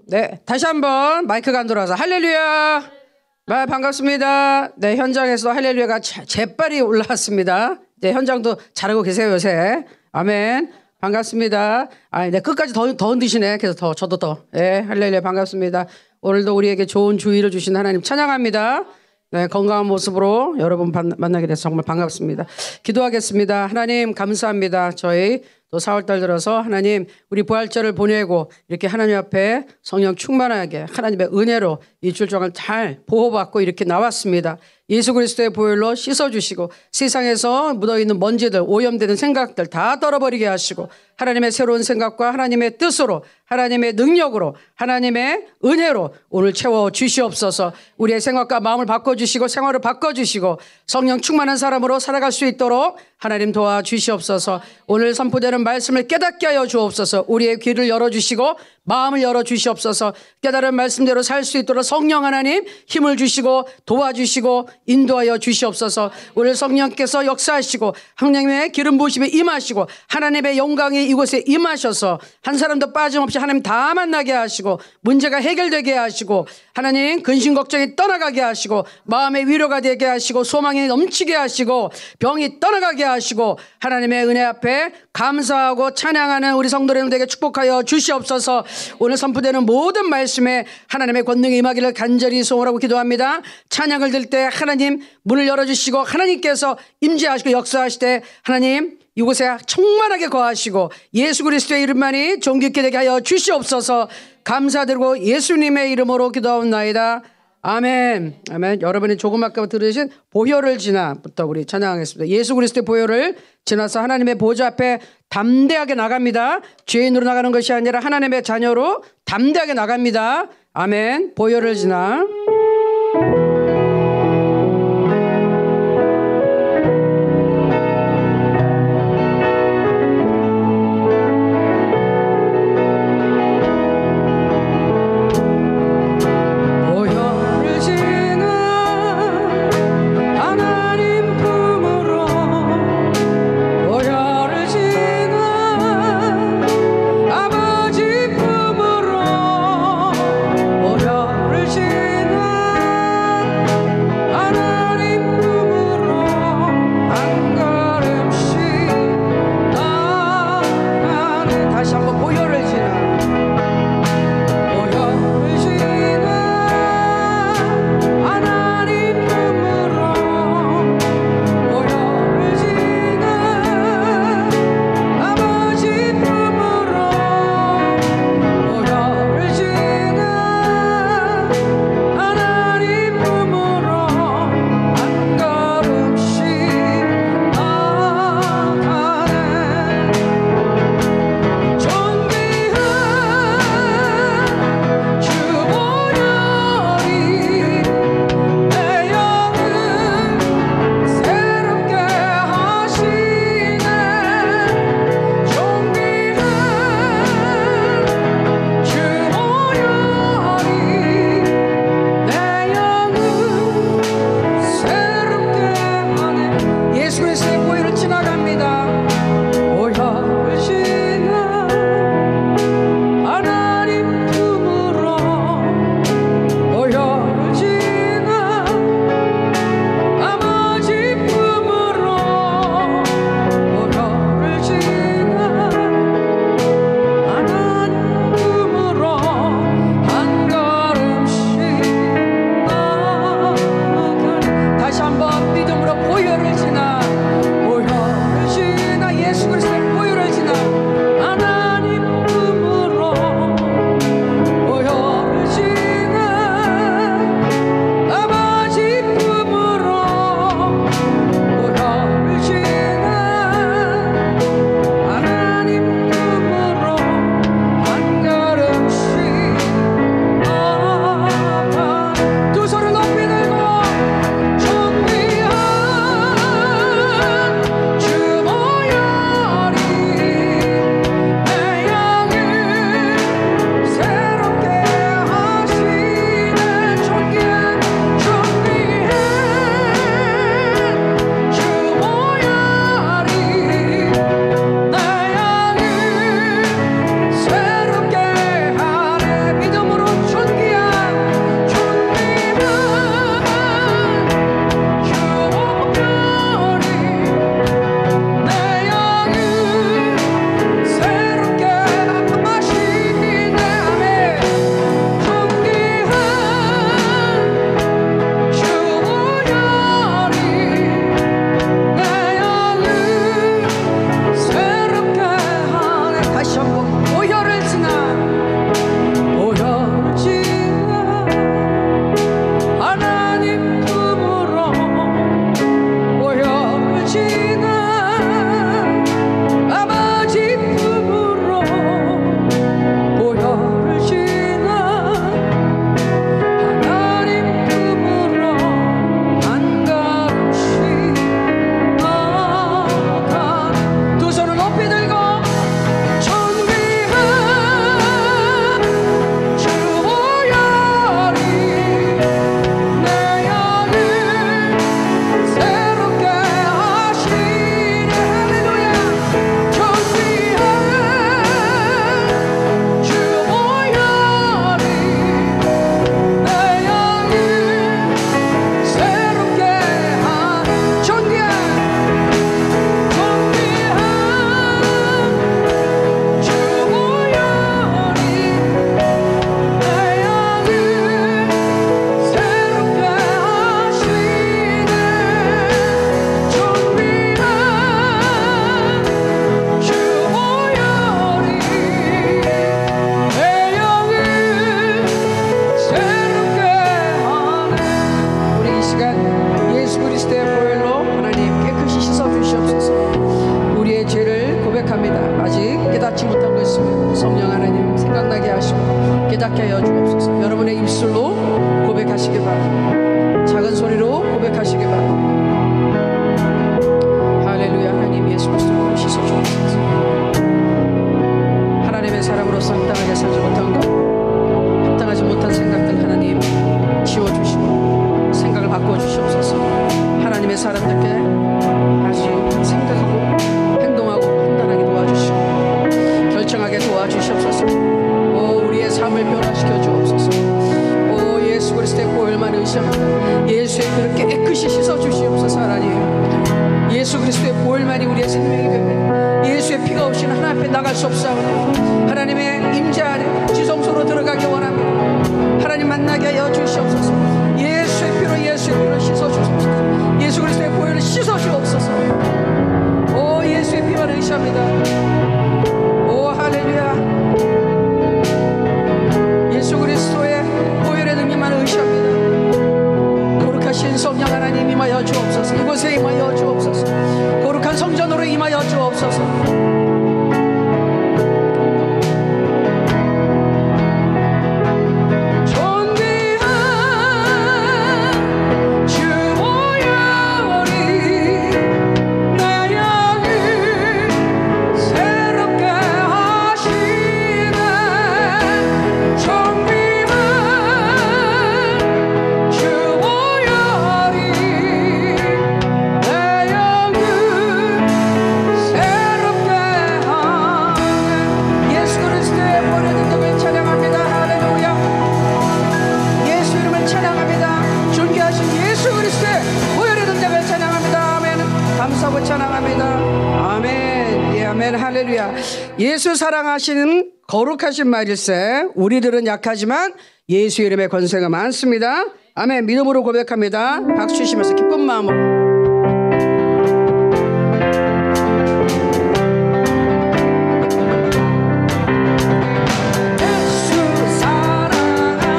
네, 다시 한번 마이크가 안 돌아와서 할렐루야. 반갑습니다. 네, 현장에서 할렐루야가 재빨리 올라왔습니다. 네, 현장도 잘하고 계세요 요새. 아멘. 반갑습니다. 네, 끝까지 더 흔드시네. 그래서 저도 더. 네, 할렐루야 반갑습니다. 오늘도 우리에게 좋은 주의를 주신 하나님 찬양합니다. 네, 건강한 모습으로 여러분 만나게 돼서 정말 반갑습니다. 기도하겠습니다. 하나님 감사합니다. 저희 또 4월달 들어서 하나님 우리 부활절을 보내고 이렇게 하나님 앞에 성령 충만하게 하나님의 은혜로 일주일 동안 잘 보호받고 이렇게 나왔습니다. 예수 그리스도의 보혈로 씻어주시고 세상에서 묻어있는 먼지들 오염되는 생각들 다 떨어버리게 하시고 하나님의 새로운 생각과 하나님의 뜻으로 하나님의 능력으로 하나님의 은혜로 오늘 채워주시옵소서. 우리의 생각과 마음을 바꿔주시고 생활을 바꿔주시고 성령 충만한 사람으로 살아갈 수 있도록 하나님 도와주시옵소서. 오늘 선포되는 말씀을 깨닫게 하여 주옵소서. 우리의 귀를 열어주시고 마음을 열어주시옵소서. 깨달은 말씀대로 살 수 있도록 성령 하나님 힘을 주시고 도와주시고 인도하여 주시옵소서. 오늘 성령께서 역사하시고 하나님의 기름 부으심에 임하시고 하나님의 영광이 이곳에 임하셔서 한 사람도 빠짐없이 하나님 다 만나게 하시고 문제가 해결되게 하시고 하나님 근심 걱정이 떠나가게 하시고 마음의 위로가 되게 하시고 소망이 넘치게 하시고 병이 떠나가게 하시고 하나님의 은혜 앞에 감사하고 찬양하는 우리 성도님들에게 축복하여 주시옵소서. 오늘 선포되는 모든 말씀에 하나님의 권능이 임하기를 간절히 소원하고 기도합니다. 찬양을 들 때 하나님 문을 열어주시고 하나님께서 임재하시고 역사하시되 하나님 이곳에 충만하게 거하시고 예수 그리스도의 이름만이 존귀케 되게 하여 주시옵소서. 감사드리고 예수님의 이름으로 기도하옵나이다. 아멘. 아멘. 여러분이 조금 아까 들으신 보혈을 지나부터 우리 찬양하겠습니다. 예수 그리스도의 보혈을 지나서 하나님의 보좌 앞에 담대하게 나갑니다. 죄인으로 나가는 것이 아니라 하나님의 자녀로 담대하게 나갑니다. 아멘. 보혈을 지나. 아버지 품으로 보혈을 지나 아름답게 하여 주옵소서. 여러분의 입술로 고백하시기 바랍니다. 작은 소리로 고백하시기 바랍니다. 할렐루야. 하나님 예수 그리스도로 씻어 주옵소서. 하나님의 사람으로서 합당하게 살지 못한 것, 합당하지 못한 생각들 하나님 지워주시고 생각을 바꿔주시옵소서. 하나님의 사람들께 다시 생각하고 행동하고 판단하게 도와주시고 결정하게 도와주시옵소서. 오, 우리의 삶을 변화시켜 주옵소서. 오, 예수 그리스도의 보혈만 의지합니다. 예수의 피를 깨끗이 씻어 주시옵소서. 하나님, 예수 그리스도의 보혈만이 우리의 생명이 됩니다. 예수의 피가 없이는 하나님 앞에 나갈 수 없사오니 하나님의 임재 안에 지성소로 들어가기 원합니다. 하나님 만나게 하여 주시옵소서. 예수의 피로 씻어 주옵소서. 예수 그리스도의 보혈을 씻어 주옵소서. 오, 예수의 피만 의지합니다. 오, 할렐루야. 예수 그리스도의 보혈의 능력만 의지합니다. 거룩하신 성령 하나님 임하여 주옵소서. 이곳에 임하여 주옵소서. 거룩한 성전으로 임하여 주옵소서. 할렐루야. 예수 사랑하시는 거룩하신 말일세. 우리들은 약하지만 예수 이름의 권세가 많습니다. 아멘. 믿음으로 고백합니다. 박수 치시면서 기쁜 마음으로. 사랑하심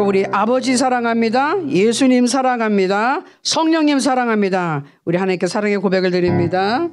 고백하고 우리 아버지 사랑합니다. 예수님 사랑합니다. 성령님 사랑합니다. 우리 하나님께 사랑의 고백을 드립니다.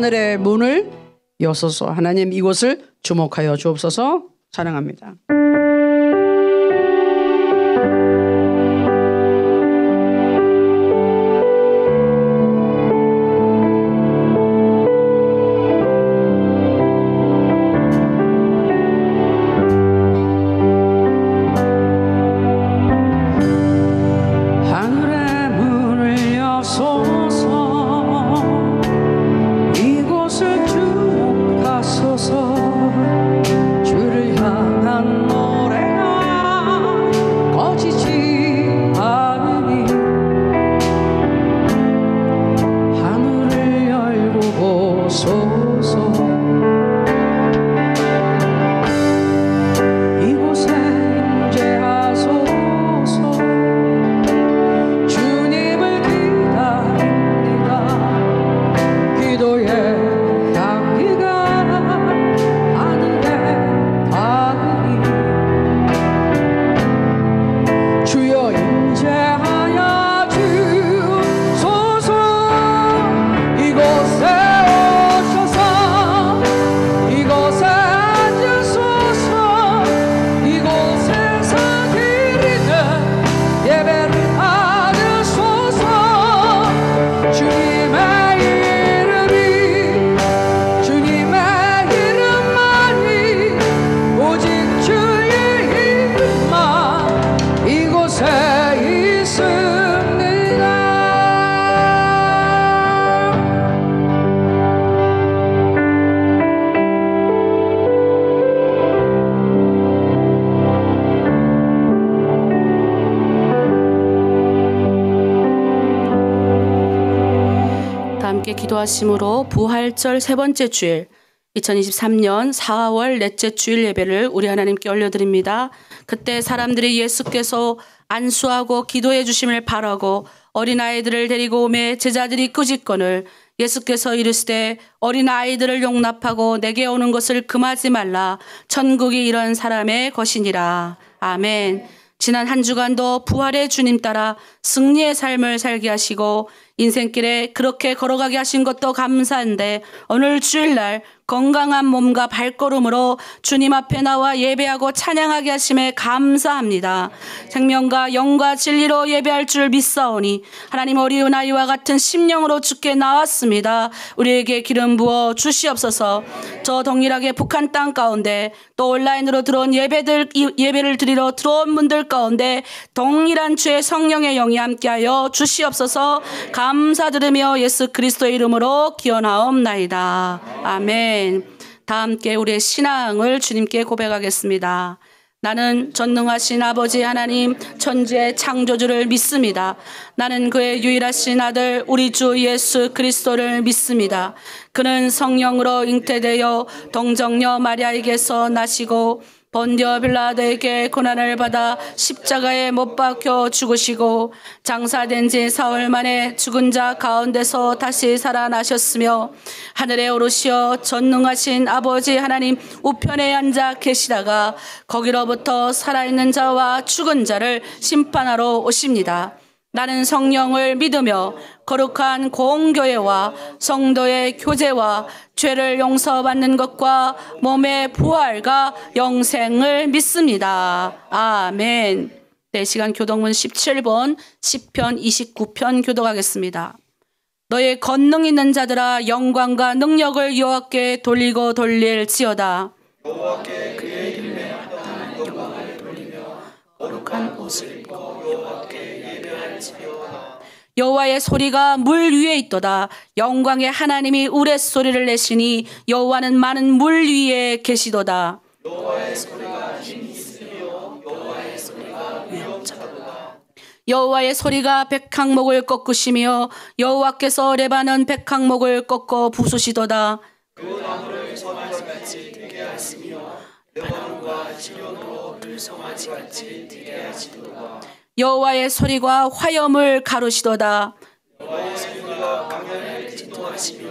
하늘의 문을 여소서. 하나님 이곳을 주목하여 주옵소서. 찬양합니다. 주를 향한 주옵소서. 이곳에 임재하소서. 주님을 기다립니다. 기도의 향기가 하늘에 닿으니 주여 임재하여 주소서. 이곳에 오셔서 이곳에 앉으소서. 이곳에서 드리는 예배를 받으소서. 주님의 이름이 주님의 이름만이 오직 주의 이름만 이곳에 있습니다. 다 함께 기도하심으로 부활절 세 번째 주일 2023년 4월 넷째 주일 예배를 우리 하나님께 올려드립니다. 그때 사람들이 예수께서 안수하고 기도해 주심을 바라고 어린아이들을 데리고 오매 제자들이 꾸짖거늘 예수께서 이르시되 어린아이들을 용납하고 내게 오는 것을 금하지 말라. 천국이 이런 사람의 것이니라. 아멘. 지난 한 주간도 부활의 주님 따라 승리의 삶을 살게 하시고 인생길에 그렇게 걸어가게 하신 것도 감사한데 오늘 주일날 건강한 몸과 발걸음으로 주님 앞에 나와 예배하고 찬양하게 하심에 감사합니다. 생명과 영과 진리로 예배할 줄 믿사오니 하나님 어리운 아이와 같은 심령으로 주께 나왔습니다. 우리에게 기름 부어 주시옵소서. 저 동일하게 북한 땅 가운데 또 온라인으로 들어온 예배를 드리러 들어온 분들 가운데 동일한 주의 성령의 영이 함께하여 주시옵소서. 감사드리며 예수 그리스도의 이름으로 기원하옵나이다. 아멘. 다 함께 우리의 신앙을 주님께 고백하겠습니다. 나는 전능하신 아버지 하나님 천지의 창조주를 믿습니다. 나는 그의 유일하신 아들 우리 주 예수 그리스도를 믿습니다. 그는 성령으로 잉태되어 동정녀 마리아에게서 나시고 본디오 빌라도에게 고난을 받아 십자가에 못 박혀 죽으시고 장사된 지 사흘 만에 죽은 자 가운데서 다시 살아나셨으며 하늘에 오르시어 전능하신 아버지 하나님 우편에 앉아 계시다가 거기로부터 살아있는 자와 죽은 자를 심판하러 오십니다. 나는 성령을 믿으며 거룩한 공교회와 성도의 교제와 죄를 용서받는 것과 몸의 부활과 영생을 믿습니다. 아멘. 네, 시간 교독문 17번 10편 29편 교독하겠습니다. 너의 권능 있는 자들아 영광과 능력을 여호와께 돌리고 돌릴지어다. 여호와께 그의 이름에 합당한 영광을 돌리며 거룩한 옷을 입고 여호와께 예배할지어다. 여호와의 소리가 물 위에 있도다. 영광의 하나님이 우레소리를 내시니 여호와는 많은 물 위에 계시도다. 여호와의 소리가 힘이 있으며 여호와의 소리가 위엄차도다. 여호와의 소리가 백항목을 꺾으시며 여호와께서 레바논 백항목을 꺾어 부수시도다. 그 나무를 송아지같이 되게 하시며 레바논과 지령으로 들송아지같이 되게 하시도다. 여호와의 소리가 화염을 가르시도다. 여호와의 소리가 강야를 진동하시며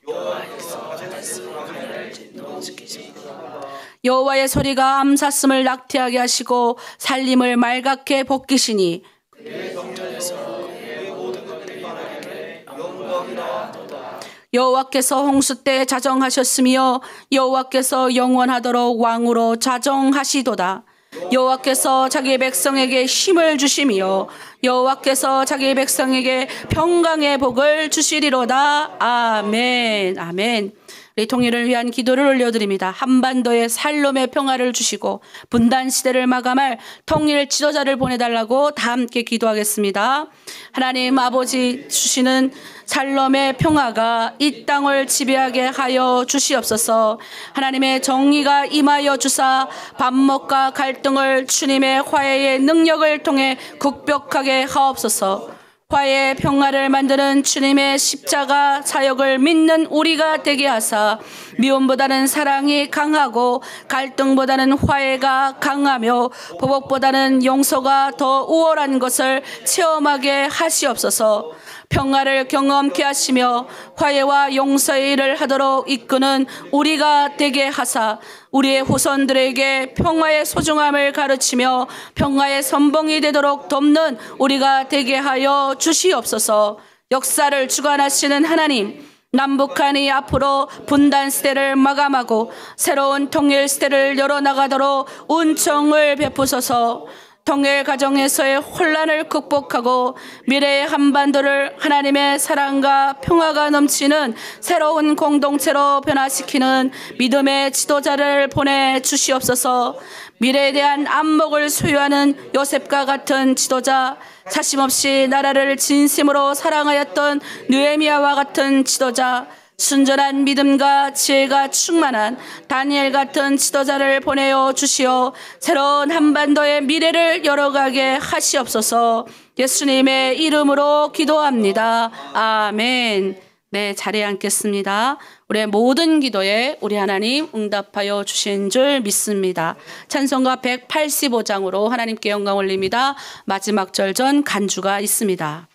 여호와께서 바닷속 강야를 진동시키시도다. 여호와의 소리가 암사슴을 낙태하게 하시고 살림을 말갛게 벗기시니 그의 경전에서 그의 모든 것들이 말하기를 영광이라 하도다. 여호와께서 홍수 때 자정하셨으며 여호와께서 영원하도록 왕으로 자정하시도다. 여호와께서 자기 백성에게 힘을 주시며 여호와께서 자기 백성에게 평강의 복을 주시리로다. 아멘. 아멘. 우리 통일을 위한 기도를 올려드립니다. 한반도에 살롬의 평화를 주시고 분단 시대를 마감할 통일 지도자를 보내달라고 다 함께 기도하겠습니다. 하나님 아버지 주시는 살롬의 평화가 이 땅을 지배하게 하여 주시옵소서. 하나님의 정의가 임하여 주사 반목과 갈등을 주님의 화해의 능력을 통해 극복하게 하옵소서. 화해 평화를 만드는 주님의 십자가 사역을 믿는 우리가 되게 하사 미움보다는 사랑이 강하고 갈등보다는 화해가 강하며 보복보다는 용서가 더 우월한 것을 체험하게 하시옵소서. 평화를 경험케 하시며 화해와 용서의 일을 하도록 이끄는 우리가 되게 하사 우리의 후손들에게 평화의 소중함을 가르치며 평화의 선봉이 되도록 돕는 우리가 되게 하여 주시옵소서. 역사를 주관하시는 하나님, 남북한이 앞으로 분단 시대를 마감하고 새로운 통일 시대를 열어나가도록 은총을 베푸소서. 통일 가정에서의 혼란을 극복하고 미래의 한반도를 하나님의 사랑과 평화가 넘치는 새로운 공동체로 변화시키는 믿음의 지도자를 보내주시옵소서. 미래에 대한 안목을 소유하는 요셉과 같은 지도자, 사심없이 나라를 진심으로 사랑하였던 느헤미야와 같은 지도자, 순전한 믿음과 지혜가 충만한 다니엘 같은 지도자를 보내어 주시어 새로운 한반도의 미래를 열어가게 하시옵소서. 예수님의 이름으로 기도합니다. 아멘. 네, 자리에 앉겠습니다. 우리의 모든 기도에 우리 하나님 응답하여 주신 줄 믿습니다. 찬송가 185장으로 하나님께 영광 올립니다. 마지막 절 전 간주가 있습니다.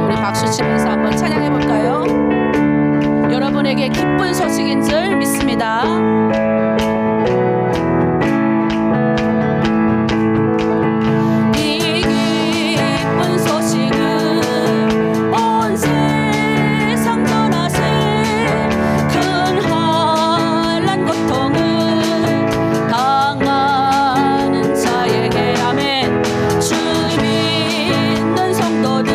우리 박수 치면서 한번 찬양해 볼까요? 여러분에게 기쁜 소식인 줄 믿습니다. 이 기쁜 소식은 온 세상 전하세 큰 환난 고통을 당하는 자에게 아멘. 주 믿는 성도들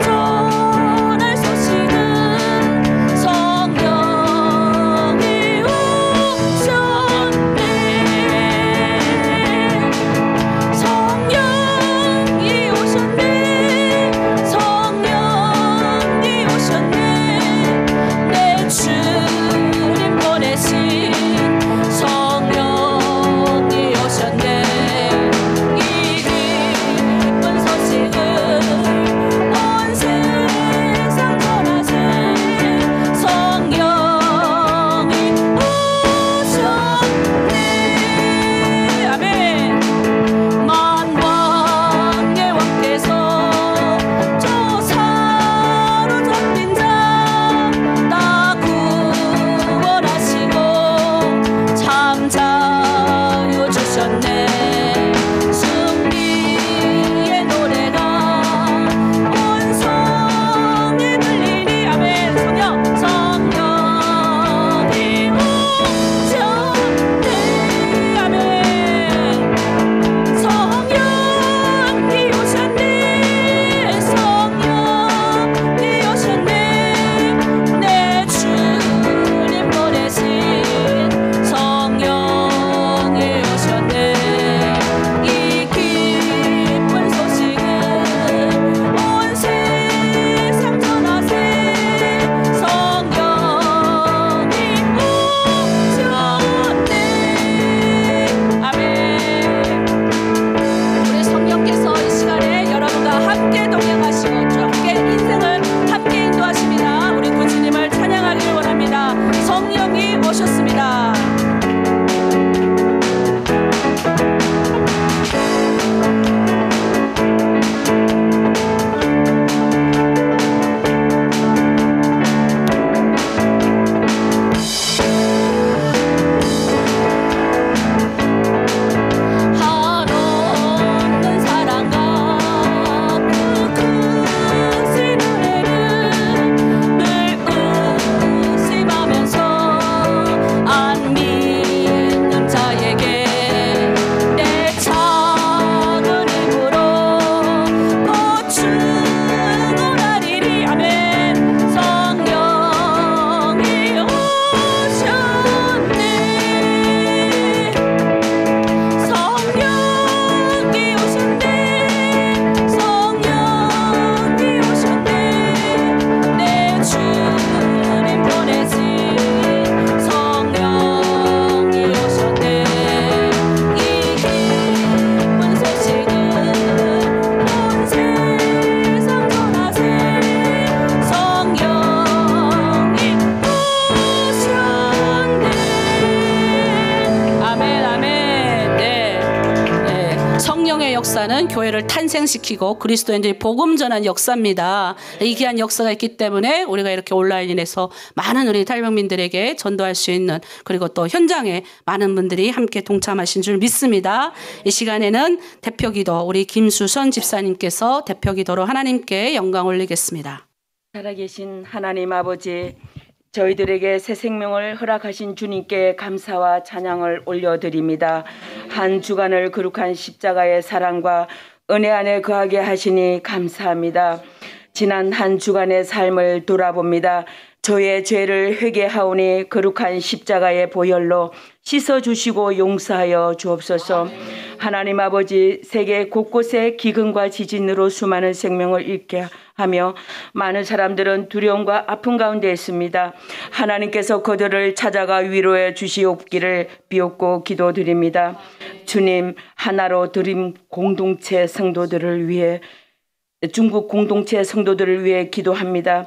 전할 소식은 성령이 성령의 역사는 교회를 탄생시키고 그리스도인들이 복음 전한 역사입니다. 이 귀한 역사가 있기 때문에 우리가 이렇게 온라인에서 많은 우리 탈북민들에게 전도할 수 있는, 그리고 또 현장에 많은 분들이 함께 동참하신 줄 믿습니다. 이 시간에는 대표기도 우리 김수선 집사님께서 대표기도로 하나님께 영광 올리겠습니다. 살아계신 하나님 아버지, 저희들에게 새 생명을 허락하신 주님께 감사와 찬양을 올려드립니다. 한 주간을 거룩한 십자가의 사랑과 은혜 안에 거하게 하시니 감사합니다. 지난 한 주간의 삶을 돌아봅니다. 저의 죄를 회개하오니 거룩한 십자가의 보혈로 씻어주시고 용서하여 주옵소서. 하나님 아버지, 세계 곳곳에 기근과 지진으로 수많은 생명을 잃게 하며 많은 사람들은 두려움과 아픔 가운데 있습니다. 하나님께서 그들을 찾아가 위로해 주시옵기를 비옵고 기도드립니다. 주님, 하나로 드림 공동체 성도들을 위해, 중국 공동체 성도들을 위해 기도합니다.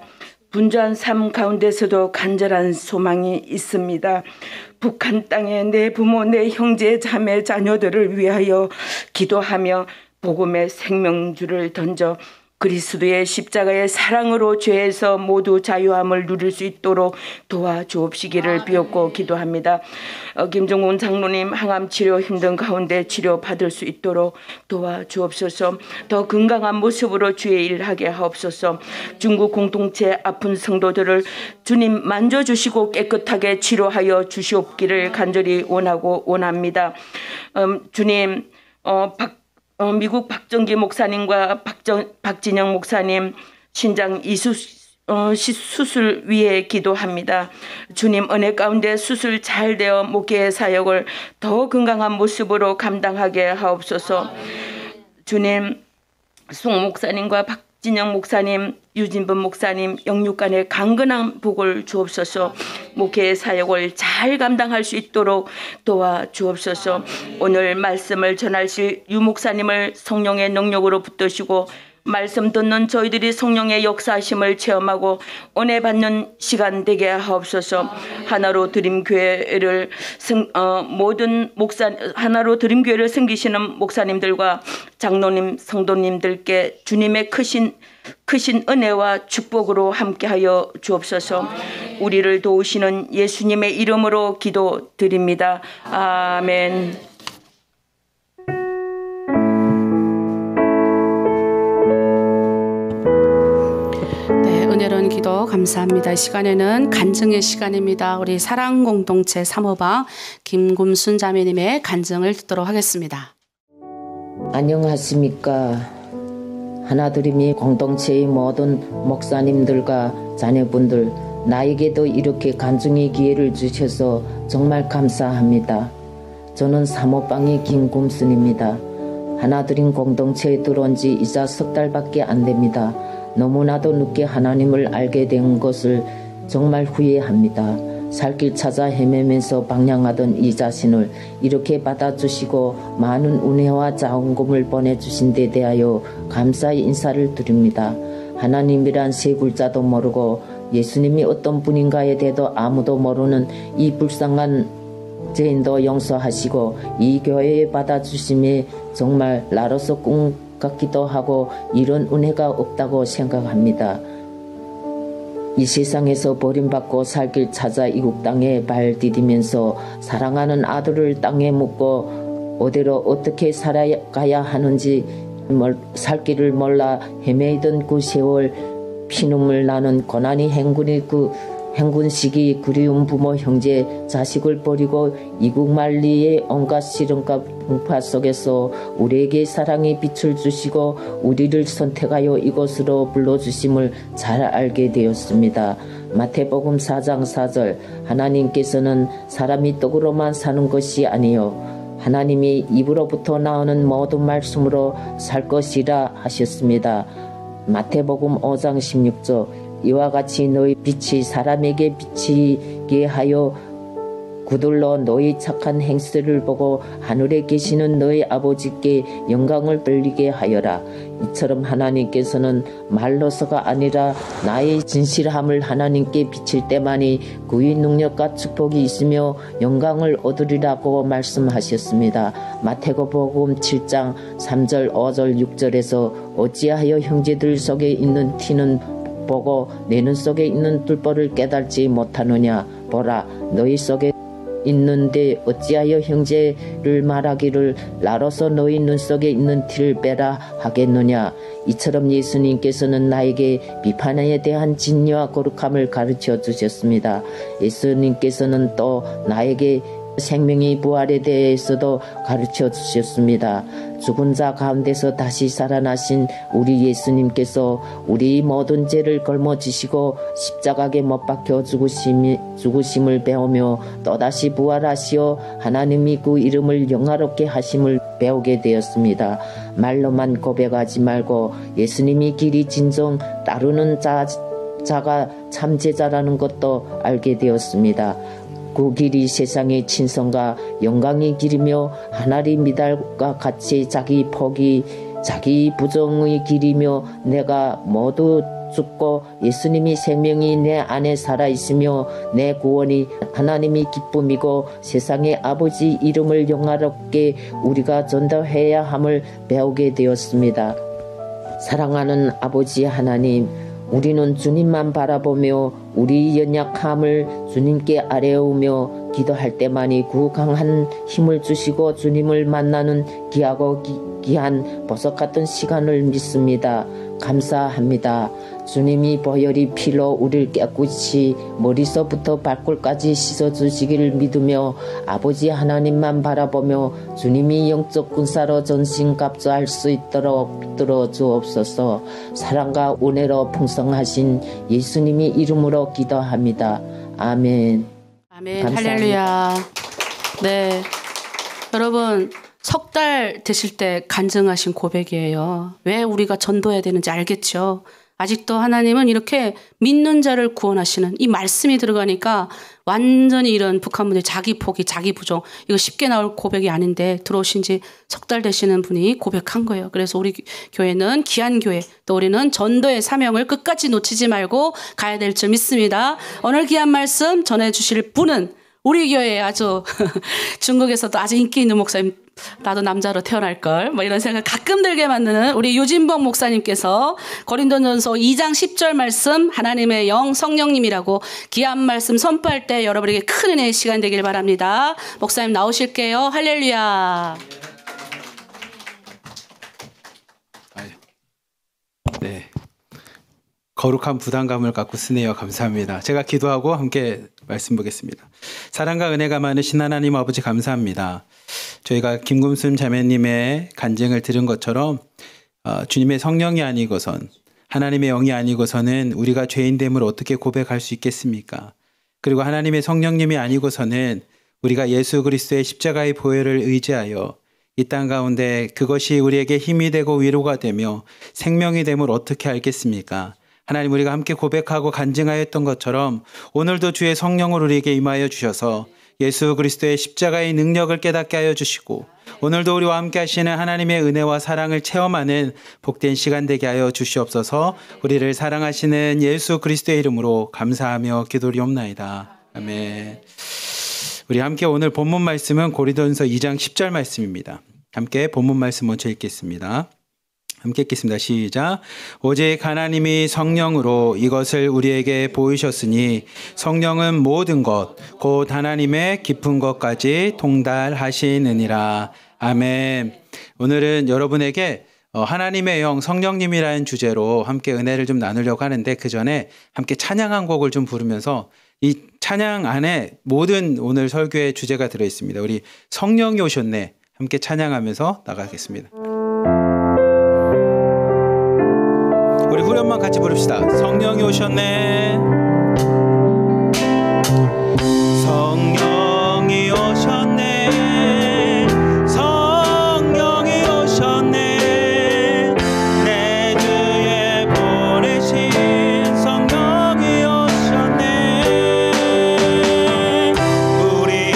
분주한 삶 가운데서도 간절한 소망이 있습니다. 북한 땅에 내 부모, 내 형제, 자매, 자녀들을 위하여 기도하며 복음의 생명줄을 던져 그리스도의 십자가의 사랑으로 죄에서 모두 자유함을 누릴 수 있도록 도와주옵시기를 비옵고 기도합니다. 김종훈 장로님 항암 치료 힘든 가운데 치료받을 수 있도록 도와주옵소서. 더 건강한 모습으로 주의 일 하게 하옵소서. 중국 공동체 아픈 성도들을 주님 만져주시고 깨끗하게 치료하여 주시옵기를 간절히 원합니다. 주님, 미국 박정기 목사님과 박진영 목사님 신장 수술 위해 기도합니다. 주님, 은혜 가운데 수술 잘 되어 목회의 사역을 더 건강한 모습으로 감당하게 하옵소서. 주님, 송 목사님과 박진영 목사님, 유진범 목사님 영육간에 강건한 복을 주옵소서. 목회의 사역을 잘 감당할 수 있도록 도와주옵소서. 오늘 말씀을 전하실 유 목사님을 성령의 능력으로 붙드시고 말씀 듣는 저희들이 성령의 역사하심을 체험하고 은혜 받는 시간 되게 하옵소서. 하나로 드림교회를 하나로 드림교회를 섬기시는 목사님들과 장로님, 성도님들께 주님의 크신 은혜와 축복으로 함께하여 주옵소서. 우리를 도우시는 예수님의 이름으로 기도드립니다. 아멘. 은혜로운 기도 감사합니다. 이 시간에는 간증의 시간입니다. 우리 사랑공동체 사모방 김금순 자매님의 간증을 듣도록 하겠습니다. 안녕하십니까. 하나드림이 공동체의 모든 목사님들과 자녀분들, 나에게도 이렇게 간증의 기회를 주셔서 정말 감사합니다. 저는 사모방의 김금순입니다. 하나드림 공동체에 들어온 지 이제 석 달밖에 안 됩니다. 너무나도 늦게 하나님을 알게 된 것을 정말 후회합니다. 살길 찾아 헤매면서 방황하던 이 자신을 이렇게 받아주시고 많은 은혜와 자원금을 보내주신 데 대하여 감사의 인사를 드립니다. 하나님이란 세 글자도 모르고 예수님이 어떤 분인가에 대해서 아무도 모르는 이 불쌍한 죄인도 용서하시고 이 교회에 받아주심에 정말 나로서 꿈 같기도 하고 이런 은혜가 없다고 생각합니다. 이 세상에서 버림받고 살 길 찾아 이국 땅에 발 디디면서 사랑하는 아들을 땅에 묻고 어디로 어떻게 살아가야 하는지 살 길을 몰라 헤매이던 그 세월, 피눈물 나는 고난이 행군 시기 그리운 부모 형제 자식을 버리고 이국 만리의 온갖 시련과 풍파 속에서 우리에게 사랑의 빛을 주시고 우리를 선택하여 이곳으로 불러주심을 잘 알게 되었습니다. 마태복음 4장 4절, 하나님께서는 사람이 떡으로만 사는 것이 아니요 하나님이 입으로부터 나오는 모든 말씀으로 살 것이라 하셨습니다. 마태복음 5장 16절, 이와 같이 너희 빛이 사람에게 비치게 하여 그들로 너희 착한 행실을 보고 하늘에 계시는 너희 아버지께 영광을 돌리게 하여라. 이처럼 하나님께서는 말로서가 아니라 나의 진실함을 하나님께 비칠 때만이 그의 능력과 축복이 있으며 영광을 얻으리라고 말씀하셨습니다. 마태복음 7장 3절 5절 6절에서 어찌하여 형제들 속에 있는 티는 보고 내 눈 속에 있는 뚫보를 깨달지 못하느냐. 보라, 너희 속에 있는데 어찌하여 형제를 말하기를 나로서 너희 눈 속에 있는 티를 빼라 하겠느냐. 이처럼 예수님께서는 나에게 비판에 대한 진리와 거룩함을 가르쳐 주셨습니다. 예수님께서는 또 나에게 생명의 부활에 대해서도 가르쳐 주셨습니다. 죽은 자 가운데서 다시 살아나신 우리 예수님께서 우리 모든 죄를 걸머지시고 십자가에 못 박혀 죽으심을 배우며 또다시 부활하시어 하나님이 그 이름을 영화롭게 하심을 배우게 되었습니다. 말로만 고백하지 말고 예수님이 길이 진정 따르는 자가 참 제자라는 것도 알게 되었습니다. 그 길이 세상의 친성과 영광의 길이며 하나의 미달과 같이 자기 포기 자기 부정의 길이며 내가 모두 죽고 예수님이 생명이 내 안에 살아있으며 내 구원이 하나님이 기쁨이고 세상의 아버지 이름을 영화롭게 우리가 전도해야 함을 배우게 되었습니다. 사랑하는 아버지 하나님, 우리는 주님만 바라보며 우리 연약함을 주님께 아뢰우며 기도할 때만이 그 강한 힘을 주시고 주님을 만나는 귀하고 귀한 보석 같은 시간을 믿습니다. 감사합니다. 주님이 보혈이 피로 우리를 깨끗이 머리서부터 발끝까지 씻어주시기를 믿으며 아버지 하나님만 바라보며 주님이 영적 군사로 전신갑주할 수 있도록 붙들어 주옵소서. 사랑과 은혜로 풍성하신 예수님의 이름으로 기도합니다. 아멘. 아멘. 감사합니다. 할렐루야. 네, 여러분 석 달 되실 때 간증하신 고백이에요. 왜 우리가 전도해야 되는지 알겠죠? 아직도 하나님은 이렇게 믿는 자를 구원하시는 이 말씀이 들어가니까 완전히 이런 북한분들 자기 포기, 자기 부정 이거 쉽게 나올 고백이 아닌데 들어오신 지 석 달 되시는 분이 고백한 거예요. 그래서 우리 교회는 귀한 교회, 또 우리는 전도의 사명을 끝까지 놓치지 말고 가야 될 줄 믿습니다. 오늘 귀한 말씀 전해주실 분은 우리 교회에 아주 중국에서도 아주 인기 있는 목사님, 나도 남자로 태어날걸 뭐 이런 생각 가끔 들게 만드는 우리 유진봉 목사님께서 고린도전서 2장 10절 말씀 하나님의 영 성령님이라고 귀한 말씀 선포할 때 여러분에게 큰 은혜의 시간 되길 바랍니다. 목사님 나오실게요. 할렐루야. 네, 거룩한 부담감을 갖고 쓰네요. 감사합니다. 제가 기도하고 함께 말씀 보겠습니다. 사랑과 은혜가 많으신 하나님 아버지 감사합니다. 저희가 김금순 자매님의 간증을 들은 것처럼 주님의 성령이 아니고선 하나님의 영이 아니고서는 우리가 죄인됨을 어떻게 고백할 수 있겠습니까? 그리고 하나님의 성령님이 아니고서는 우리가 예수 그리스도의 십자가의 보혈을 의지하여 이 땅 가운데 그것이 우리에게 힘이 되고 위로가 되며 생명이 됨을 어떻게 알겠습니까? 하나님, 우리가 함께 고백하고 간증하였던 것처럼 오늘도 주의 성령을 우리에게 임하여 주셔서 예수 그리스도의 십자가의 능력을 깨닫게 하여 주시고 오늘도 우리와 함께 하시는 하나님의 은혜와 사랑을 체험하는 복된 시간 되게 하여 주시옵소서. 우리를 사랑하시는 예수 그리스도의 이름으로 감사하며 기도리옵나이다. 아멘. 우리 함께 오늘 본문 말씀은 고린도전서 2장 10절 말씀입니다. 함께 본문 말씀 먼저 읽겠습니다. 함께 읽겠습니다. 시작. 오직 하나님이 성령으로 이것을 우리에게 보이셨으니 성령은 모든 것 곧 하나님의 깊은 것까지 통달하시느니라. 아멘. 오늘은 여러분에게 하나님의 영 성령님이라는 주제로 함께 은혜를 좀 나누려고 하는데 그 전에 함께 찬양 한 곡을 좀 부르면서 이 찬양 안에 모든 오늘 설교의 주제가 들어있습니다. 우리 성령이 오셨네 함께 찬양하면서 나가겠습니다. 우리 후렴만 같이 부릅시다. 성령이 오셨네. 성령이 오셨네. 성령이 오셨네. 내 주에 보내신 성령이 오셨네. 우리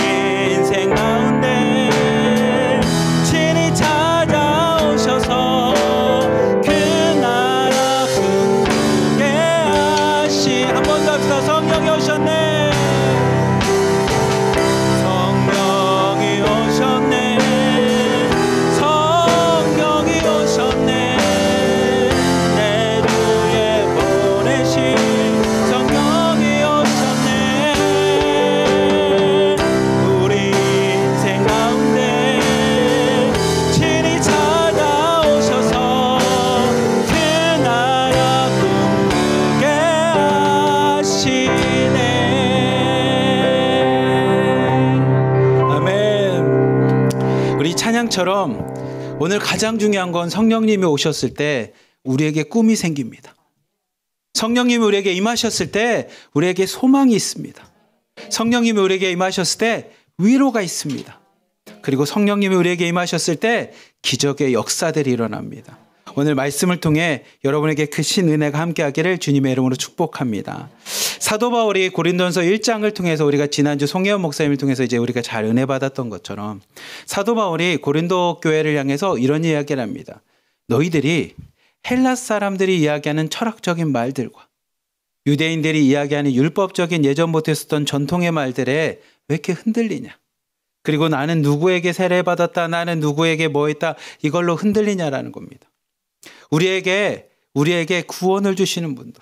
것처럼 오늘 가장 중요한 건 성령님이 오셨을 때 우리에게 꿈이 생깁니다. 성령님이 우리에게 임하셨을 때 우리에게 소망이 있습니다. 성령님이 우리에게 임하셨을 때 위로가 있습니다. 그리고 성령님이 우리에게 임하셨을 때 기적의 역사들이 일어납니다. 오늘 말씀을 통해 여러분에게 크신 은혜가 함께하기를 주님의 이름으로 축복합니다. 사도 바울이 고린도전서 1장을 통해서 우리가 지난주 송혜원 목사님을 통해서 이제 우리가 잘 은혜 받았던 것처럼 사도 바울이 고린도 교회를 향해서 이런 이야기를 합니다. 너희들이 헬라 사람들이 이야기하는 철학적인 말들과 유대인들이 이야기하는 율법적인 예전부터 있었던 전통의 말들에 왜 이렇게 흔들리냐? 그리고 나는 누구에게 세례받았다, 나는 누구에게 뭐 했다, 이걸로 흔들리냐라는 겁니다. 우리에게 구원을 주시는 분도,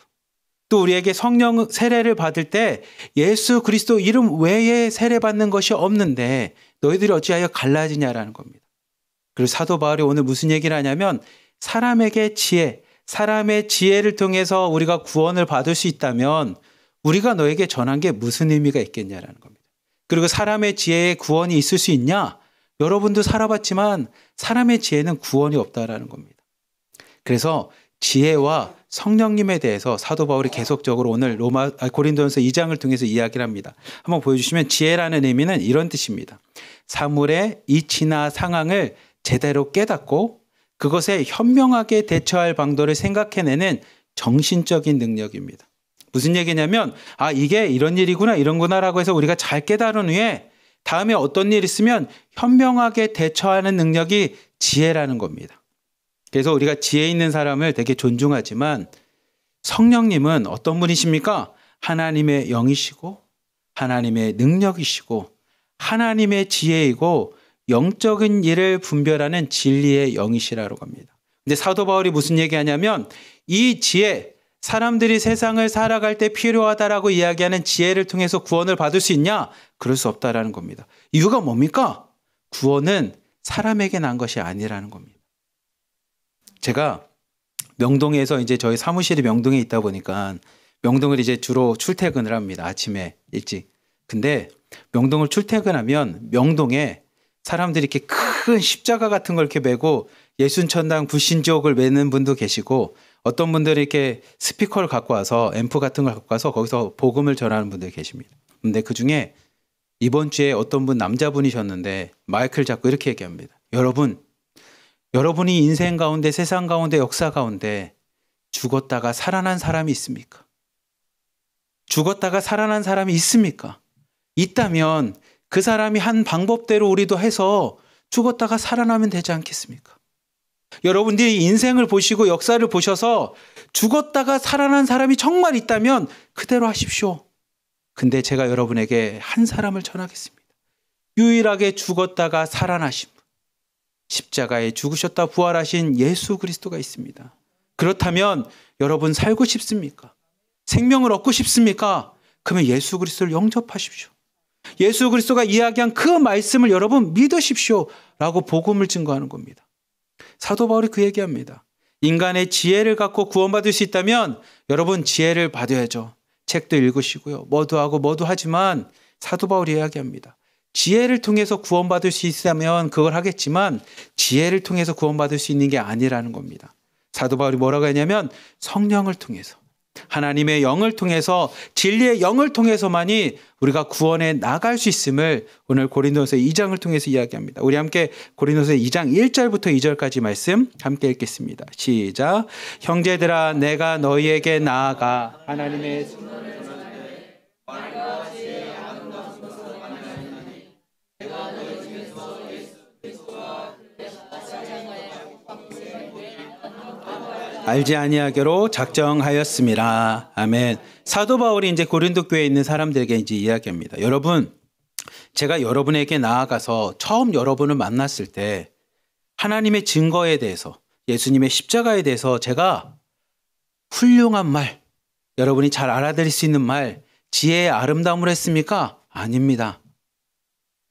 또 우리에게 성령 세례를 받을 때 예수 그리스도 이름 외에 세례받는 것이 없는데 너희들이 어찌하여 갈라지냐라는 겁니다. 그리고 사도 바울이 오늘 무슨 얘기를 하냐면 사람의 지혜를 통해서 우리가 구원을 받을 수 있다면 우리가 너에게 전한 게 무슨 의미가 있겠냐라는 겁니다. 그리고 사람의 지혜에 구원이 있을 수 있냐? 여러분도 살아봤지만 사람의 지혜는 구원이 없다라는 겁니다. 그래서 지혜와 성령님에 대해서 사도 바울이 계속적으로 오늘 고린도전서 2장을 통해서 이야기를 합니다. 한번 보여주시면 지혜라는 의미는 이런 뜻입니다. 사물의 이치나 상황을 제대로 깨닫고 그것에 현명하게 대처할 방도를 생각해내는 정신적인 능력입니다. 무슨 얘기냐면 이게 이런 일이구나 이런구나라고 해서 우리가 잘 깨달은 후에 다음에 어떤 일이 있으면 현명하게 대처하는 능력이 지혜라는 겁니다. 그래서 우리가 지혜 있는 사람을 되게 존중하지만 성령님은 어떤 분이십니까? 하나님의 영이시고 하나님의 능력이시고 하나님의 지혜이고 영적인 일을 분별하는 진리의 영이시라고 합니다. 근데 사도 바울이 무슨 얘기하냐면 이 지혜, 사람들이 세상을 살아갈 때 필요하다라고 이야기하는 지혜를 통해서 구원을 받을 수 있냐? 그럴 수 없다라는 겁니다. 이유가 뭡니까? 구원은 사람에게 난 것이 아니라는 겁니다. 제가 명동에서 이제 저희 사무실이 명동에 있다 보니까 명동을 이제 주로 출퇴근을 합니다. 아침에 일찍. 근데 명동을 출퇴근하면 명동에 사람들이 이렇게 큰 십자가 같은 걸 이렇게 메고 예순천당 불신지옥을 메는 분도 계시고 어떤 분들이 이렇게 스피커를 갖고 와서 앰프 같은 걸 갖고 와서 거기서 복음을 전하는 분들이 계십니다. 근데 그중에 이번 주에 어떤 분 남자분이셨는데 마이크를 잡고 이렇게 얘기합니다. 여러분이 인생 가운데 세상 가운데 역사 가운데 죽었다가 살아난 사람이 있습니까? 죽었다가 살아난 사람이 있습니까? 있다면 그 사람이 한 방법대로 우리도 해서 죽었다가 살아나면 되지 않겠습니까? 여러분들이 인생을 보시고 역사를 보셔서 죽었다가 살아난 사람이 정말 있다면 그대로 하십시오. 근데 제가 여러분에게 한 사람을 전하겠습니다. 유일하게 죽었다가 살아나신 분, 십자가에 죽으셨다 부활하신 예수 그리스도가 있습니다. 그렇다면 여러분 살고 싶습니까? 생명을 얻고 싶습니까? 그러면 예수 그리스도를 영접하십시오. 예수 그리스도가 이야기한 그 말씀을 여러분 믿으십시오 라고 복음을 증거하는 겁니다. 사도 바울이 그 얘기합니다. 인간의 지혜를 갖고 구원받을 수 있다면 여러분 지혜를 받아야죠. 책도 읽으시고요. 뭐도 하고 뭐도 하지만 사도 바울이 이야기합니다. 지혜를 통해서 구원받을 수 있다면 그걸 하겠지만 지혜를 통해서 구원받을 수 있는 게 아니라는 겁니다. 사도 바울이 뭐라고 했냐면 성령을 통해서 하나님의 영을 통해서 진리의 영을 통해서만이 우리가 구원에 나갈 수 있음을 오늘 고린도전서 2장을 통해서 이야기합니다. 우리 함께 고린도전서 2장 1절부터 2절까지 말씀 함께 읽겠습니다. 시작. 형제들아 내가 너희에게 나아가 하나님의 알지 아니하기로 작정하였습니다. 아멘. 사도 바울이 이제 고린도 교회에 있는 사람들에게 이제 이야기합니다. 여러분, 제가 여러분에게 나아가서 처음 여러분을 만났을 때 하나님의 증거에 대해서 예수님의 십자가에 대해서 제가 훌륭한 말, 여러분이 잘 알아들을 수 있는 말, 지혜의 아름다움을 했습니까? 아닙니다.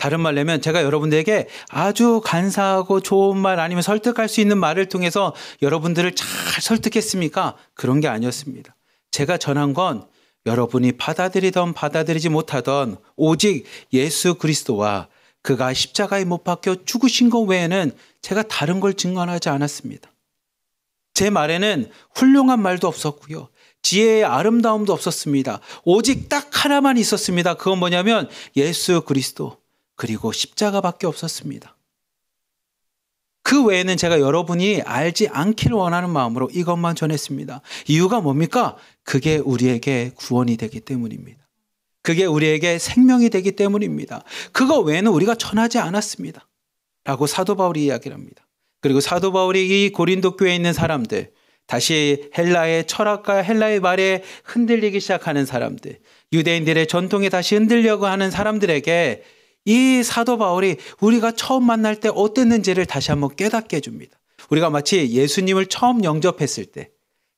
다른 말로 하면 제가 여러분들에게 아주 간사하고 좋은 말 아니면 설득할 수 있는 말을 통해서 여러분들을 잘 설득했습니까? 그런 게 아니었습니다. 제가 전한 건 여러분이 받아들이던 받아들이지 못하던 오직 예수 그리스도와 그가 십자가에 못 박혀 죽으신 것 외에는 제가 다른 걸 증언하지 않았습니다. 제 말에는 훌륭한 말도 없었고요. 지혜의 아름다움도 없었습니다. 오직 딱 하나만 있었습니다. 그건 뭐냐면 예수 그리스도 그리고 십자가밖에 없었습니다. 그 외에는 제가 여러분이 알지 않기를 원하는 마음으로 이것만 전했습니다. 이유가 뭡니까? 그게 우리에게 구원이 되기 때문입니다. 그게 우리에게 생명이 되기 때문입니다. 그거 외에는 우리가 전하지 않았습니다. 라고 사도 바울이 이야기를 합니다. 그리고 사도 바울이 이 고린도 교회에 있는 사람들, 다시 헬라의 철학과 헬라의 말에 흔들리기 시작하는 사람들, 유대인들의 전통에 다시 흔들려고 하는 사람들에게 이 사도 바울이 우리가 처음 만날 때 어땠는지를 다시 한번 깨닫게 해줍니다. 우리가 마치 예수님을 처음 영접했을 때,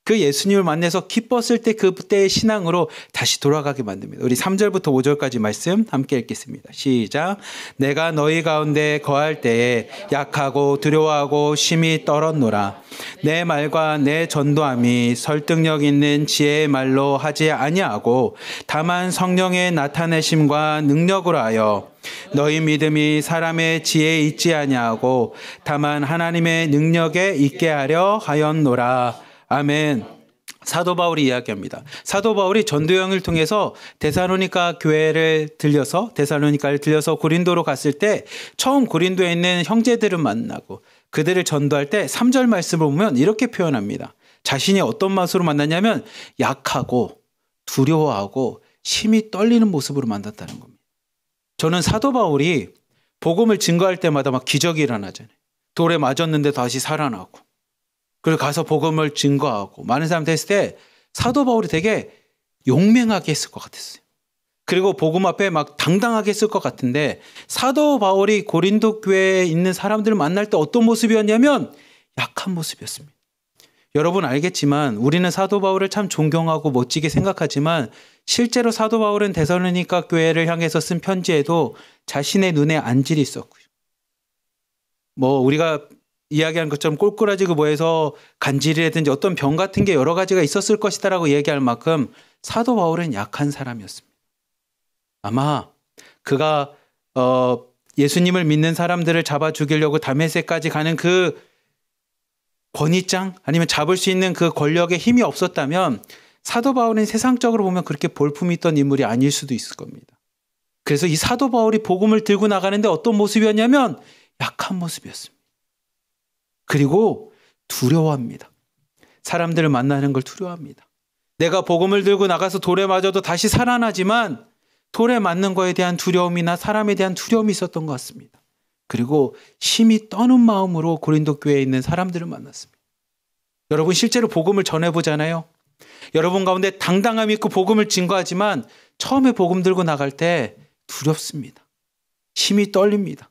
그 예수님을 만나서 기뻤을 때 그때의 신앙으로 다시 돌아가게 만듭니다. 우리 3절부터 5절까지 말씀 함께 읽겠습니다. 시작. 내가 너희 가운데 거할 때에 약하고 두려워하고 심히 떨었노라. 내 말과 내 전도함이 설득력 있는 지혜의 말로 하지 아니하고 다만 성령의 나타내심과 능력으로 하여 너희 믿음이 사람의 지혜에 있지 아니하고 다만 하나님의 능력에 있게 하려 하였노라. 아멘. 사도 바울이 이야기합니다. 사도 바울이 전도여행을 통해서 데살로니가 교회를 들려서 데살로니가를 들려서 고린도로 갔을 때 처음 고린도에 있는 형제들을 만나고 그들을 전도할 때 3절 말씀을 보면 이렇게 표현합니다. 자신이 어떤 맛으로 만났냐면 약하고 두려워하고 심히 떨리는 모습으로 만났다는 겁니다. 저는 사도 바울이 복음을 증거할 때마다 막 기적이 일어나잖아요. 돌에 맞았는데 다시 살아나고 그리고 가서 복음을 증거하고 많은 사람들 했을 때 사도 바울이 되게 용맹하게 했을 것 같았어요. 그리고 복음 앞에 막 당당하게 했을 것 같은데 사도 바울이 고린도 교회에 있는 사람들을 만날 때 어떤 모습이었냐면 약한 모습이었습니다. 여러분 알겠지만 우리는 사도 바울을 참 존경하고 멋지게 생각하지만 실제로 사도 바울은 데살로니가 교회를 향해서 쓴 편지에도 자신의 눈에 안질이 있었고요. 우리가 이야기한 것처럼 꼴꼬라지고 뭐해서 간질이라든지 어떤 병 같은 게 여러 가지가 있었을 것이다라고 얘기할 만큼 사도 바울은 약한 사람이었습니다. 아마 그가 예수님을 믿는 사람들을 잡아 죽이려고 다메섹까지 가는 그 권위장 아니면 잡을 수 있는 그 권력의 힘이 없었다면 사도 바울은 세상적으로 보면 그렇게 볼품이 있던 인물이 아닐 수도 있을 겁니다. 그래서 이 사도 바울이 복음을 들고 나가는데 어떤 모습이었냐면 약한 모습이었습니다. 그리고 두려워합니다. 사람들을 만나는 걸 두려워합니다. 내가 복음을 들고 나가서 돌에 맞아도 다시 살아나지만 돌에 맞는 거에 대한 두려움이나 사람에 대한 두려움이 있었던 것 같습니다. 그리고 심히 떠는 마음으로 고린도 교회에 있는 사람들을 만났습니다. 여러분 실제로 복음을 전해보잖아요. 여러분 가운데 당당함 있고 복음을 증거하지만 처음에 복음 들고 나갈 때 두렵습니다. 심히 떨립니다.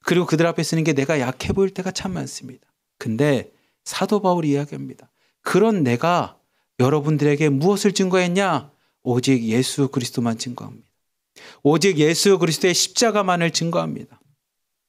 그리고 그들 앞에 쓰는 게 내가 약해 보일 때가 참 많습니다. 근데 사도 바울이 이야기합니다. 그런 내가 여러분들에게 무엇을 증거했냐? 오직 예수 그리스도만 증거합니다. 오직 예수 그리스도의 십자가만을 증거합니다.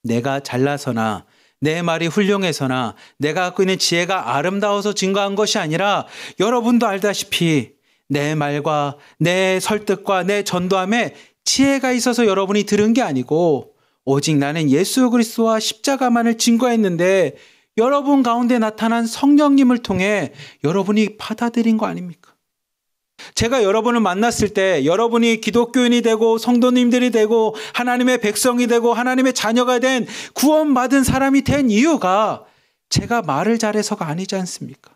내가 잘나서나 내 말이 훌륭해서나 내가 갖고 있는 지혜가 아름다워서 증거한 것이 아니라 여러분도 알다시피 내 말과 내 설득과 내 전도함에 지혜가 있어서 여러분이 들은 게 아니고 오직 나는 예수 그리스도와 십자가만을 증거했는데 여러분 가운데 나타난 성령님을 통해 여러분이 받아들인 거 아닙니까? 제가 여러분을 만났을 때 여러분이 기독교인이 되고 성도님들이 되고 하나님의 백성이 되고 하나님의 자녀가 된 구원받은 사람이 된 이유가 제가 말을 잘해서가 아니지 않습니까?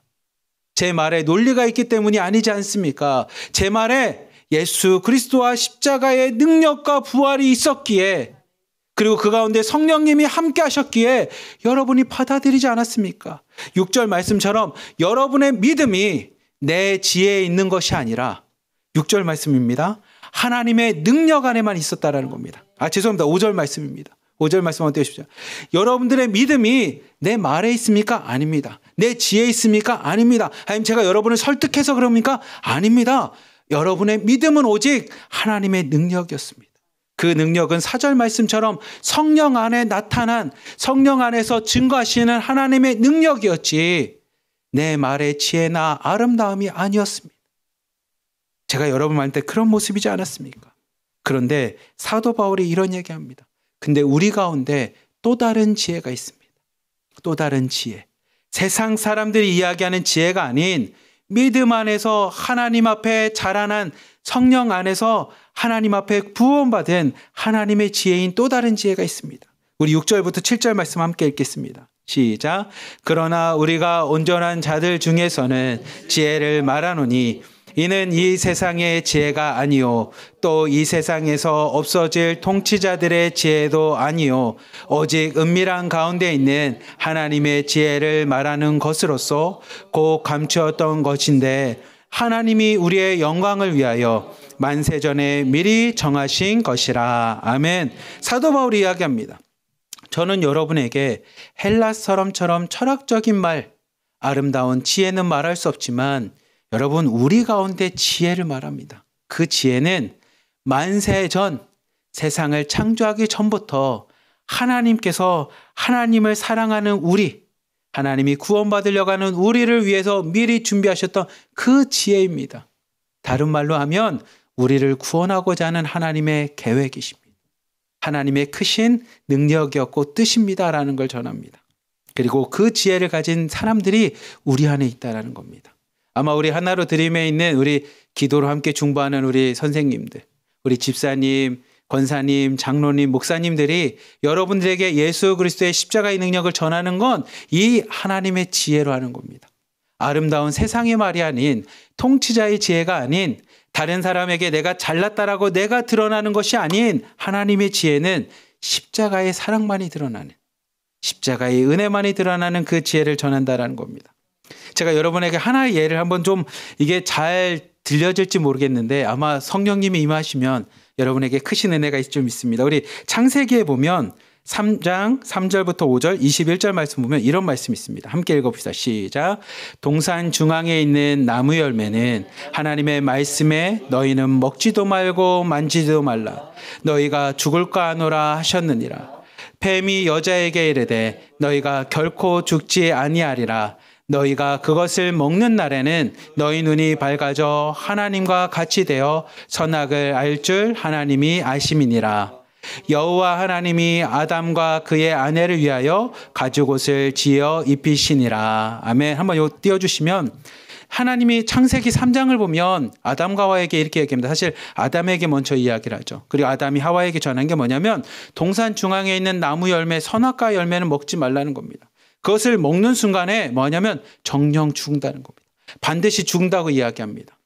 제 말에 논리가 있기 때문이 아니지 않습니까? 제 말에 예수 그리스도와 십자가의 능력과 부활이 있었기에 그리고 그 가운데 성령님이 함께 하셨기에 여러분이 받아들이지 않았습니까? 6절 말씀처럼 여러분의 믿음이 내 지혜에 있는 것이 아니라 6절 말씀입니다. 하나님의 능력 안에만 있었다라는 겁니다. 죄송합니다. 5절 말씀입니다. 5절 말씀 한번 떼주십시오. 여러분들의 믿음이 내 말에 있습니까? 아닙니다. 내 지혜에 있습니까? 아닙니다. 아니면 제가 여러분을 설득해서 그럽니까? 아닙니다. 여러분의 믿음은 오직 하나님의 능력이었습니다. 그 능력은 4절 말씀처럼 성령 안에 나타난 성령 안에서 증거하시는 하나님의 능력이었지 내 말의 지혜나 아름다움이 아니었습니다. 제가 여러분 만날 때 그런 모습이지 않았습니까? 그런데 사도 바울이 이런 얘기합니다. 근데 우리 가운데 또 다른 지혜가 있습니다. 또 다른 지혜. 세상 사람들이 이야기하는 지혜가 아닌 믿음 안에서 하나님 앞에 자라난 성령 안에서 하나님 앞에 구원받은 하나님의 지혜인 또 다른 지혜가 있습니다. 우리 6절부터 7절 말씀 함께 읽겠습니다. 시작. 그러나 우리가 온전한 자들 중에서는 지혜를 말하노니 이는 이 세상의 지혜가 아니요 또 이 세상에서 없어질 통치자들의 지혜도 아니요 오직 은밀한 가운데 있는 하나님의 지혜를 말하는 것으로서 곧 감추었던 것인데 하나님이 우리의 영광을 위하여 만세전에 미리 정하신 것이라. 아멘. 사도 바울이 이야기합니다. 저는 여러분에게 헬라서럼처럼 철학적인 말, 아름다운 지혜는 말할 수 없지만 여러분 우리 가운데 지혜를 말합니다. 그 지혜는 만세전 세상을 창조하기 전부터 하나님께서 하나님을 사랑하는 우리, 하나님이 구원받으려고 하는 우리를 위해서 미리 준비하셨던 그 지혜입니다. 다른 말로 하면 우리를 구원하고자 하는 하나님의 계획이십니다. 하나님의 크신 능력이었고 뜻입니다라는 걸 전합니다. 그리고 그 지혜를 가진 사람들이 우리 안에 있다라는 겁니다. 아마 우리 하나로 드림에 있는 우리 기도로 함께 중보하는 우리 선생님들, 우리 집사님, 권사님, 장로님, 목사님들이 여러분들에게 예수 그리스도의 십자가의 능력을 전하는 건 이 하나님의 지혜로 하는 겁니다. 아름다운 세상의 말이 아닌 통치자의 지혜가 아닌 다른 사람에게 내가 잘났다라고 내가 드러나는 것이 아닌 하나님의 지혜는 십자가의 사랑만이 드러나는 십자가의 은혜만이 드러나는 그 지혜를 전한다라는 겁니다. 제가 여러분에게 하나의 예를 한번 좀 이게 잘 들려질지 모르겠는데 아마 성령님이 임하시면 여러분에게 크신 은혜가 좀 있습니다. 우리 창세기에 보면 3장 3절부터 5절 21절 말씀 보면 이런 말씀이 있습니다. 함께 읽어봅시다. 시작. 동산 중앙에 있는 나무 열매는 하나님의 말씀에 너희는 먹지도 말고 만지지도 말라. 너희가 죽을까 하노라 하셨느니라. 뱀이 여자에게 이르되 너희가 결코 죽지 아니하리라. 너희가 그것을 먹는 날에는 너희 눈이 밝아져 하나님과 같이 되어 선악을 알 줄 하나님이 아심이니라. 여호와 하나님이 아담과 그의 아내를 위하여 가죽옷을 지어 입히시니라. 아멘. 한번 띄워주시면 하나님이 창세기 3장을 보면 아담과 하와에게 이렇게 얘기합니다. 사실 아담에게 먼저 이야기를 하죠. 그리고 아담이 하와에게 전한 게 뭐냐면 동산 중앙에 있는 나무 열매 선악과 열매는 먹지 말라는 겁니다. 그것을 먹는 순간에 뭐냐면 정령 죽는다는 겁니다. 반드시 죽는다고 이야기합니다.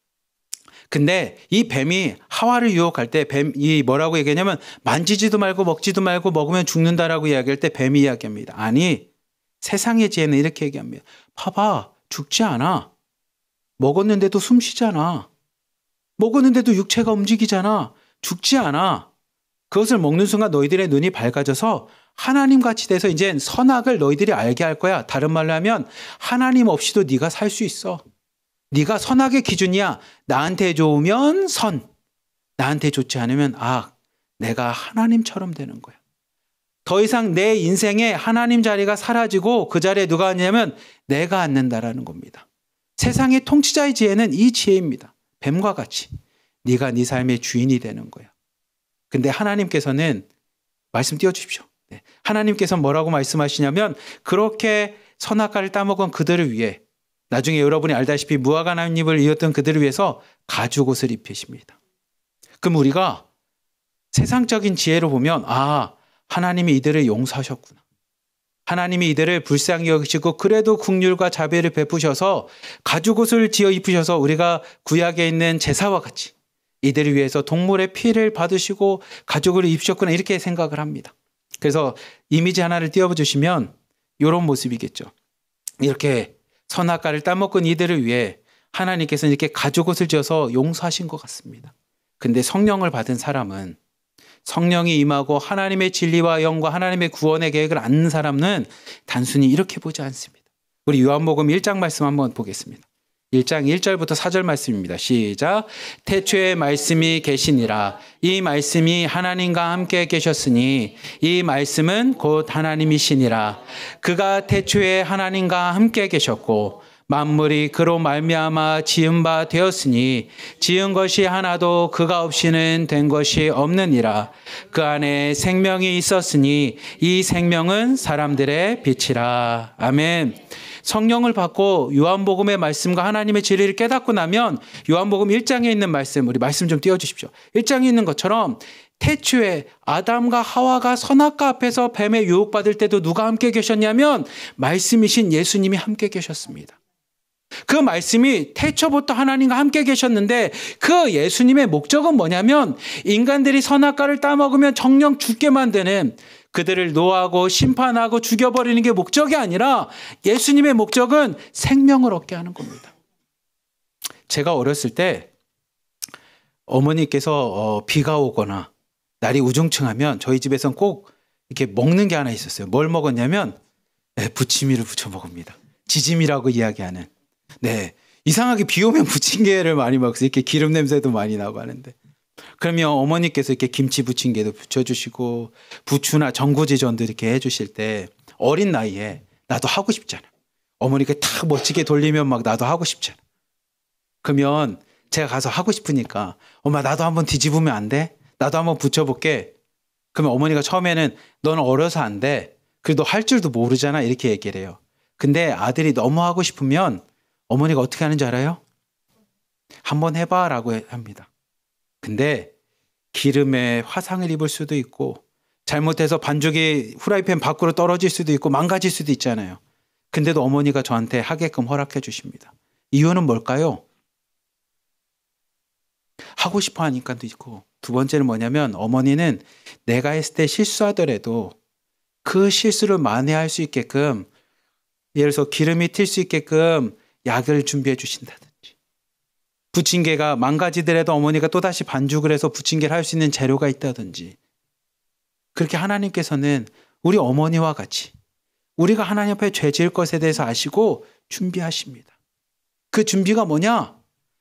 근데 이 뱀이 하와를 유혹할 때 뱀이 뭐라고 얘기하냐면 만지지도 말고 먹지도 말고 먹으면 죽는다라고 이야기할 때 뱀이 이야기합니다. 아니 세상의 지혜는 이렇게 얘기합니다. 봐봐 죽지 않아. 먹었는데도 숨 쉬잖아. 먹었는데도 육체가 움직이잖아. 죽지 않아. 그것을 먹는 순간 너희들의 눈이 밝아져서 하나님같이 돼서 이제 선악을 너희들이 알게 할 거야. 다른 말로 하면 하나님 없이도 네가 살 수 있어. 네가 선악의 기준이야. 나한테 좋으면 선, 나한테 좋지 않으면 악. 내가 하나님처럼 되는 거야. 더 이상 내 인생에 하나님 자리가 사라지고 그 자리에 누가 앉냐면 내가 앉는다라는 겁니다. 세상의 통치자의 지혜는 이 지혜입니다. 뱀과 같이 네가 네 삶의 주인이 되는 거야. 근데 하나님께서는 말씀 띄워주십시오. 네. 하나님께서 뭐라고 말씀하시냐면 그렇게 선악과를 따먹은 그들을 위해 나중에 여러분이 알다시피 무화과 나뭇잎을 이었던 그들을 위해서 가죽옷을 입히십니다. 그럼 우리가 세상적인 지혜로 보면 아 하나님이 이들을 용서하셨구나. 하나님이 이들을 불쌍히 여기시고 그래도 긍휼과 자비를 베푸셔서 가죽옷을 지어 입으셔서 우리가 구약에 있는 제사와 같이 이들을 위해서 동물의 피를 받으시고 가죽을 입으셨구나 이렇게 생각을 합니다. 그래서 이미지 하나를 띄워주시면 이런 모습이겠죠. 이렇게 선악과를 따먹은 이들을 위해 하나님께서 이렇게 가죽옷을 지어서 용서하신 것 같습니다. 근데 성령을 받은 사람은 성령이 임하고 하나님의 진리와 영과 하나님의 구원의 계획을 아는 사람은 단순히 이렇게 보지 않습니다. 우리 요한복음 1장 말씀 한번 보겠습니다. 1장 1절부터 4절 말씀입니다. 시작. 태초에 말씀이 계시니라. 이 말씀이 하나님과 함께 계셨으니 이 말씀은 곧 하나님이시니라. 그가 태초에 하나님과 함께 계셨고 만물이 그로 말미암아 지은 바 되었으니 지은 것이 하나도 그가 없이는 된 것이 없느니라. 그 안에 생명이 있었으니 이 생명은 사람들의 빛이라. 아멘. 성령을 받고 요한복음의 말씀과 하나님의 진리를 깨닫고 나면 요한복음 1장에 있는 말씀, 우리 말씀 좀 띄워주십시오. 1장에 있는 것처럼 태초에 아담과 하와가 선악과 앞에서 뱀에 유혹받을 때도 누가 함께 계셨냐면 말씀이신 예수님이 함께 계셨습니다. 그 말씀이 태초부터 하나님과 함께 계셨는데 그 예수님의 목적은 뭐냐면 인간들이 선악과를 따먹으면 정령 죽게 만드는, 그들을 노하고 심판하고 죽여버리는 게 목적이 아니라 예수님의 목적은 생명을 얻게 하는 겁니다. 제가 어렸을 때 어머니께서 비가 오거나 날이 우중충하면 저희 집에서는 꼭 이렇게 먹는 게 하나 있었어요. 뭘 먹었냐면 부침이를 부쳐 먹습니다. 지짐이라고 이야기하는. 네, 이상하게 비 오면 부침개를 많이 먹어서 이렇게 기름 냄새도 많이 나고 하는데, 그러면 어머니께서 이렇게 김치 부침개도 부쳐주시고 부추나 전구지전도 이렇게 해주실 때 어린 나이에 나도 하고 싶잖아. 어머니가 탁 멋지게 돌리면 막 나도 하고 싶잖아. 그러면 제가 가서 하고 싶으니까 엄마 나도 한번 뒤집으면 안 돼? 나도 한번 부쳐볼게. 그러면 어머니가 처음에는 너는 어려서 안 돼. 그리고 너 할 줄도 모르잖아. 이렇게 얘기를 해요. 근데 아들이 너무 하고 싶으면 어머니가 어떻게 하는지 알아요? 한번 해봐 라고 합니다. 근데 기름에 화상을 입을 수도 있고 잘못해서 반죽이 후라이팬 밖으로 떨어질 수도 있고 망가질 수도 있잖아요. 근데도 어머니가 저한테 하게끔 허락해 주십니다. 이유는 뭘까요? 하고 싶어 하니까도 있고, 두 번째는 뭐냐면 어머니는 내가 했을 때 실수하더라도 그 실수를 만회할 수 있게끔, 예를 들어서 기름이 튈 수 있게끔 약을 준비해 주신다든지, 부침개가 망가지더라도 어머니가 또다시 반죽을 해서 부침개를 할 수 있는 재료가 있다든지, 그렇게 하나님께서는 우리 어머니와 같이 우리가 하나님 앞에 죄 지을 것에 대해서 아시고 준비하십니다. 그 준비가 뭐냐?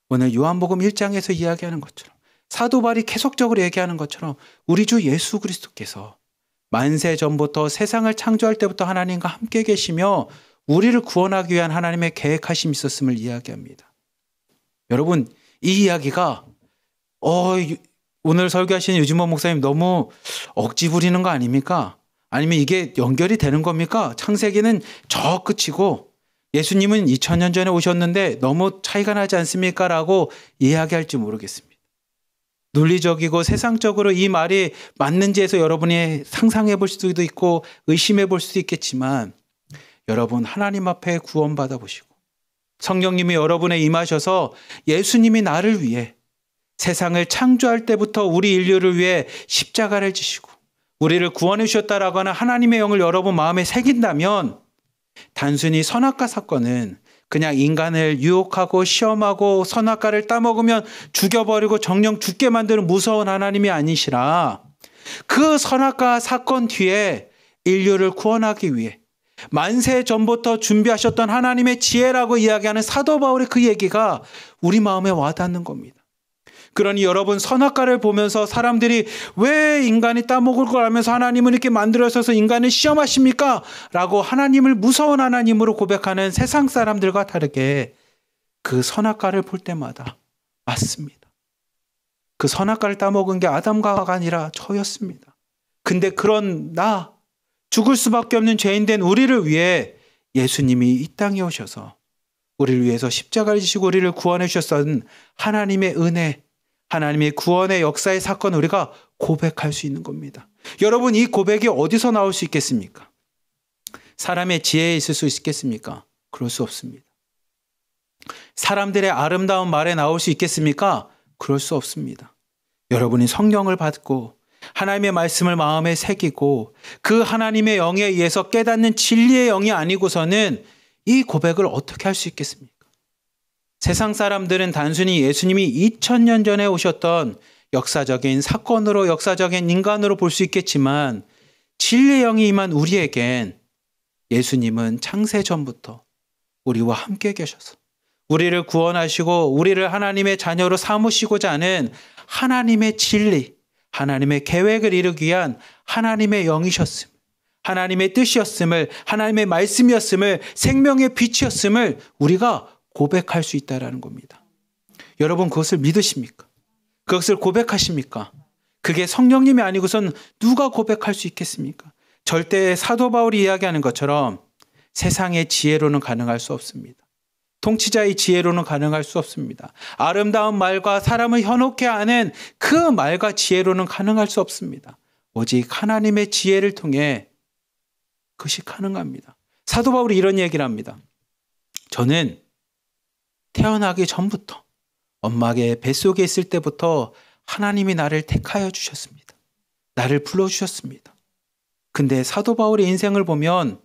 오늘 요한복음 1장에서 이야기하는 것처럼, 사도 바울이 계속적으로 얘기하는 것처럼 우리 주 예수 그리스도께서 만세 전부터 세상을 창조할 때부터 하나님과 함께 계시며 우리를 구원하기 위한 하나님의 계획하심이 있었음을 이야기합니다. 여러분, 이 이야기가 오늘 설교하시는 유진모 목사님 너무 억지 부리는 거 아닙니까? 아니면 이게 연결이 되는 겁니까? 창세기는 저 끝이고 예수님은 2000년 전에 오셨는데 너무 차이가 나지 않습니까? 라고 이야기할지 모르겠습니다. 논리적이고 세상적으로 이 말이 맞는지 해서 여러분이 상상해 볼 수도 있고 의심해 볼 수도 있겠지만, 여러분 하나님 앞에 구원받아 보시고 성령님이 여러분에 임하셔서 예수님이 나를 위해 세상을 창조할 때부터 우리 인류를 위해 십자가를 지시고 우리를 구원해 주셨다라고 하는 하나님의 영을 여러분 마음에 새긴다면, 단순히 선악과 사건은 그냥 인간을 유혹하고 시험하고 선악과를 따먹으면 죽여버리고 정령 죽게 만드는 무서운 하나님이 아니시라, 그 선악과 사건 뒤에 인류를 구원하기 위해 만세 전부터 준비하셨던 하나님의 지혜라고 이야기하는 사도 바울의 그 얘기가 우리 마음에 와닿는 겁니다. 그러니 여러분, 선악과를 보면서 사람들이 왜 인간이 따먹을 걸 알면서 하나님은 이렇게 만들어서 인간을 시험하십니까? 라고 하나님을 무서운 하나님으로 고백하는 세상 사람들과 다르게 그 선악과를 볼 때마다 맞습니다. 그 선악과를 따먹은 게 아담과 하와가 아니라 저였습니다. 근데 그런 죽을 수밖에 없는 죄인된 우리를 위해 예수님이 이 땅에 오셔서 우리를 위해서 십자가를 지시고 우리를 구원해 주셨던 하나님의 은혜, 하나님의 구원의 역사의 사건을 우리가 고백할 수 있는 겁니다. 여러분, 이 고백이 어디서 나올 수 있겠습니까? 사람의 지혜에 있을 수 있겠습니까? 그럴 수 없습니다. 사람들의 아름다운 말에 나올 수 있겠습니까? 그럴 수 없습니다. 여러분이 성령을 받고 하나님의 말씀을 마음에 새기고 그 하나님의 영에 의해서 깨닫는 진리의 영이 아니고서는 이 고백을 어떻게 할 수 있겠습니까? 세상 사람들은 단순히 예수님이 2000년 전에 오셨던 역사적인 사건으로, 역사적인 인간으로 볼 수 있겠지만, 진리의 영이 임한 우리에겐 예수님은 창세 전부터 우리와 함께 계셔서 우리를 구원하시고 우리를 하나님의 자녀로 삼으시고자 하는 하나님의 진리, 하나님의 계획을 이루기 위한 하나님의 영이셨음, 하나님의 뜻이었음을, 하나님의 말씀이었음을, 생명의 빛이었음을 우리가 고백할 수 있다는 겁니다. 여러분 그것을 믿으십니까? 그것을 고백하십니까? 그게 성령님이 아니고선 누가 고백할 수 있겠습니까? 절대 사도 바울이 이야기하는 것처럼 세상의 지혜로는 가능할 수 없습니다. 통치자의 지혜로는 가능할 수 없습니다. 아름다운 말과 사람을 현혹해 하는 그 말과 지혜로는 가능할 수 없습니다. 오직 하나님의 지혜를 통해 그것이 가능합니다. 사도 바울이 이런 얘기를 합니다. 저는 태어나기 전부터 엄마의 뱃속에 있을 때부터 하나님이 나를 택하여 주셨습니다. 나를 불러주셨습니다. 근데 사도 바울의 인생을 보면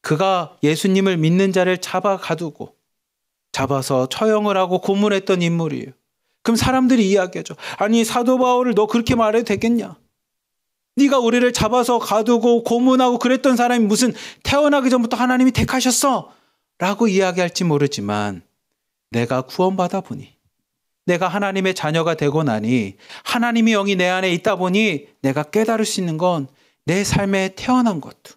그가 예수님을 믿는 자를 잡아서 처형을 하고 고문했던 인물이에요. 그럼 사람들이 이야기하죠. 아니 사도 바울을 너 그렇게 말해도 되겠냐? 네가 우리를 잡아서 가두고 고문하고 그랬던 사람이 무슨 태어나기 전부터 하나님이 택하셨어? 라고 이야기할지 모르지만 내가 구원받아 보니, 내가 하나님의 자녀가 되고 나니, 하나님의 영이 내 안에 있다 보니 내가 깨달을 수 있는 건 내 삶에 태어난 것도,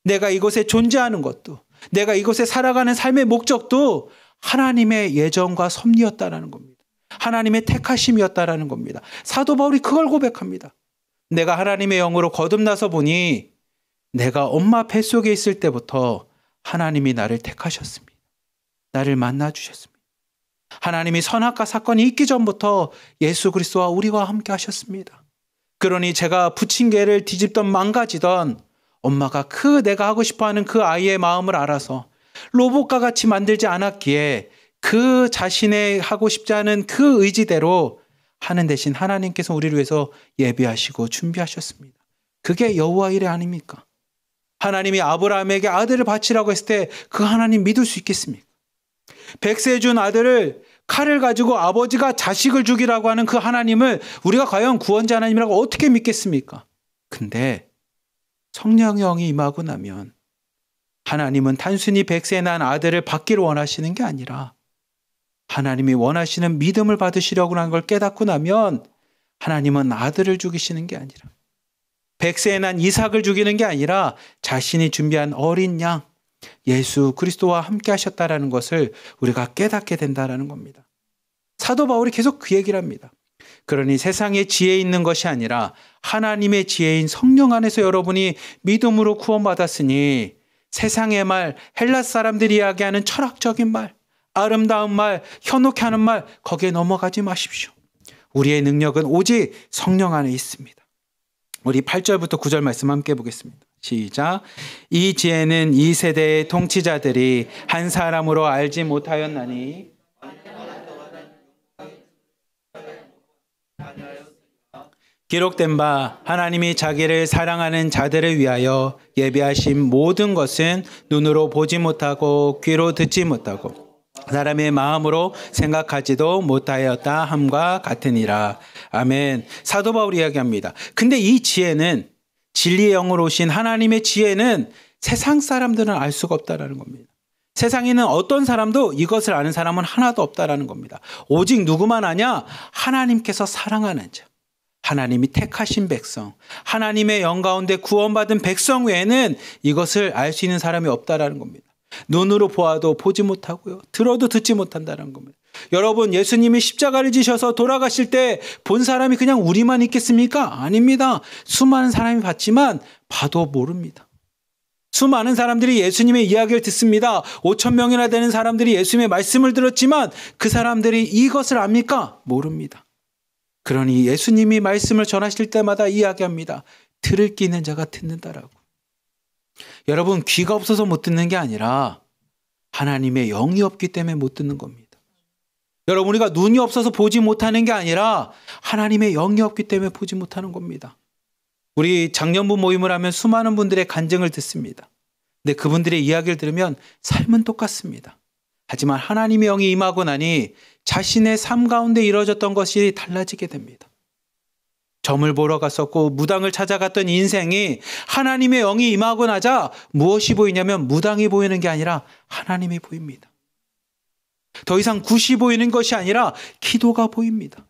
내가 이곳에 존재하는 것도, 내가 이곳에 살아가는 삶의 목적도 하나님의 예정과 섭리였다라는 겁니다. 하나님의 택하심이었다라는 겁니다. 사도 바울이 그걸 고백합니다. 내가 하나님의 영으로 거듭나서 보니 내가 엄마 뱃속에 있을 때부터 하나님이 나를 택하셨습니다. 나를 만나주셨습니다. 하나님이 선악과 사건이 있기 전부터 예수 그리스도와 우리와 함께 하셨습니다. 그러니 제가 부침개를 뒤집던 망가지던 엄마가 내가 하고 싶어하는 그 아이의 마음을 알아서 로봇과 같이 만들지 않았기에 그 자신의 하고 싶지 않은 그 의지대로 하는 대신 하나님께서 우리를 위해서 예비하시고 준비하셨습니다. 그게 여호와 일의 아닙니까? 하나님이 아브라함에게 아들을 바치라고 했을 때 그 하나님 믿을 수 있겠습니까? 백세 준 아들을 칼을 가지고 아버지가 자식을 죽이라고 하는 그 하나님을 우리가 과연 구원자 하나님이라고 어떻게 믿겠습니까? 근데 성령의 영이 임하고 나면 하나님은 단순히 백세 난 아들을 받기를 원하시는 게 아니라 하나님이 원하시는 믿음을 받으시려고 하는 걸 깨닫고 나면 하나님은 아들을 죽이시는 게 아니라 백세에 난 이삭을 죽이는 게 아니라 자신이 준비한 어린 양 예수 그리스도와 함께 하셨다라는 것을 우리가 깨닫게 된다라는 겁니다. 사도 바울이 계속 그 얘기를 합니다. 그러니 세상의 지혜에 있는 것이 아니라 하나님의 지혜인 성령 안에서 여러분이 믿음으로 구원받았으니 세상의 말, 헬라 사람들이 이야기하는 철학적인 말, 아름다운 말, 현혹해 하는 말 거기에 넘어가지 마십시오. 우리의 능력은 오직 성령 안에 있습니다. 우리 8절부터 9절 말씀 함께 보겠습니다. 시작. 이 지혜는 이 세대의 통치자들이 한 사람으로 알지 못하였나니 기록된 바 하나님이 자기를 사랑하는 자들을 위하여 예비하신 모든 것은 눈으로 보지 못하고 귀로 듣지 못하고 사람의 마음으로 생각하지도 못하였다 함과 같으니라. 아멘. 사도 바울이 이야기합니다. 근데 이 지혜는 진리의 영으로 오신 하나님의 지혜는 세상 사람들은 알 수가 없다라는 겁니다. 세상에는 어떤 사람도 이것을 아는 사람은 하나도 없다라는 겁니다. 오직 누구만 아냐? 하나님께서 사랑하는 자. 하나님이 택하신 백성, 하나님의 영 가운데 구원받은 백성 외에는 이것을 알 수 있는 사람이 없다라는 겁니다. 눈으로 보아도 보지 못하고요. 들어도 듣지 못한다는 겁니다. 여러분, 예수님이 십자가를 지셔서 돌아가실 때 본 사람이 그냥 우리만 있겠습니까? 아닙니다. 수많은 사람이 봤지만 봐도 모릅니다. 수많은 사람들이 예수님의 이야기를 듣습니다. 5,000명이나 되는 사람들이 예수님의 말씀을 들었지만 그 사람들이 이것을 압니까? 모릅니다. 그러니 예수님이 말씀을 전하실 때마다 이야기합니다. 들을 귀 있는 자가 듣는다라고. 여러분, 귀가 없어서 못 듣는 게 아니라 하나님의 영이 없기 때문에 못 듣는 겁니다. 여러분, 우리가 눈이 없어서 보지 못하는 게 아니라 하나님의 영이 없기 때문에 보지 못하는 겁니다. 우리 장년부 모임을 하면 수많은 분들의 간증을 듣습니다. 근데 그분들의 이야기를 들으면 삶은 똑같습니다. 하지만 하나님의 영이 임하고 나니 자신의 삶 가운데 이루어졌던 것이 달라지게 됩니다. 점을 보러 갔었고 무당을 찾아갔던 인생이 하나님의 영이 임하고 나자 무엇이 보이냐면 무당이 보이는 게 아니라 하나님이 보입니다. 더 이상 굿이 보이는 것이 아니라 기도가 보입니다.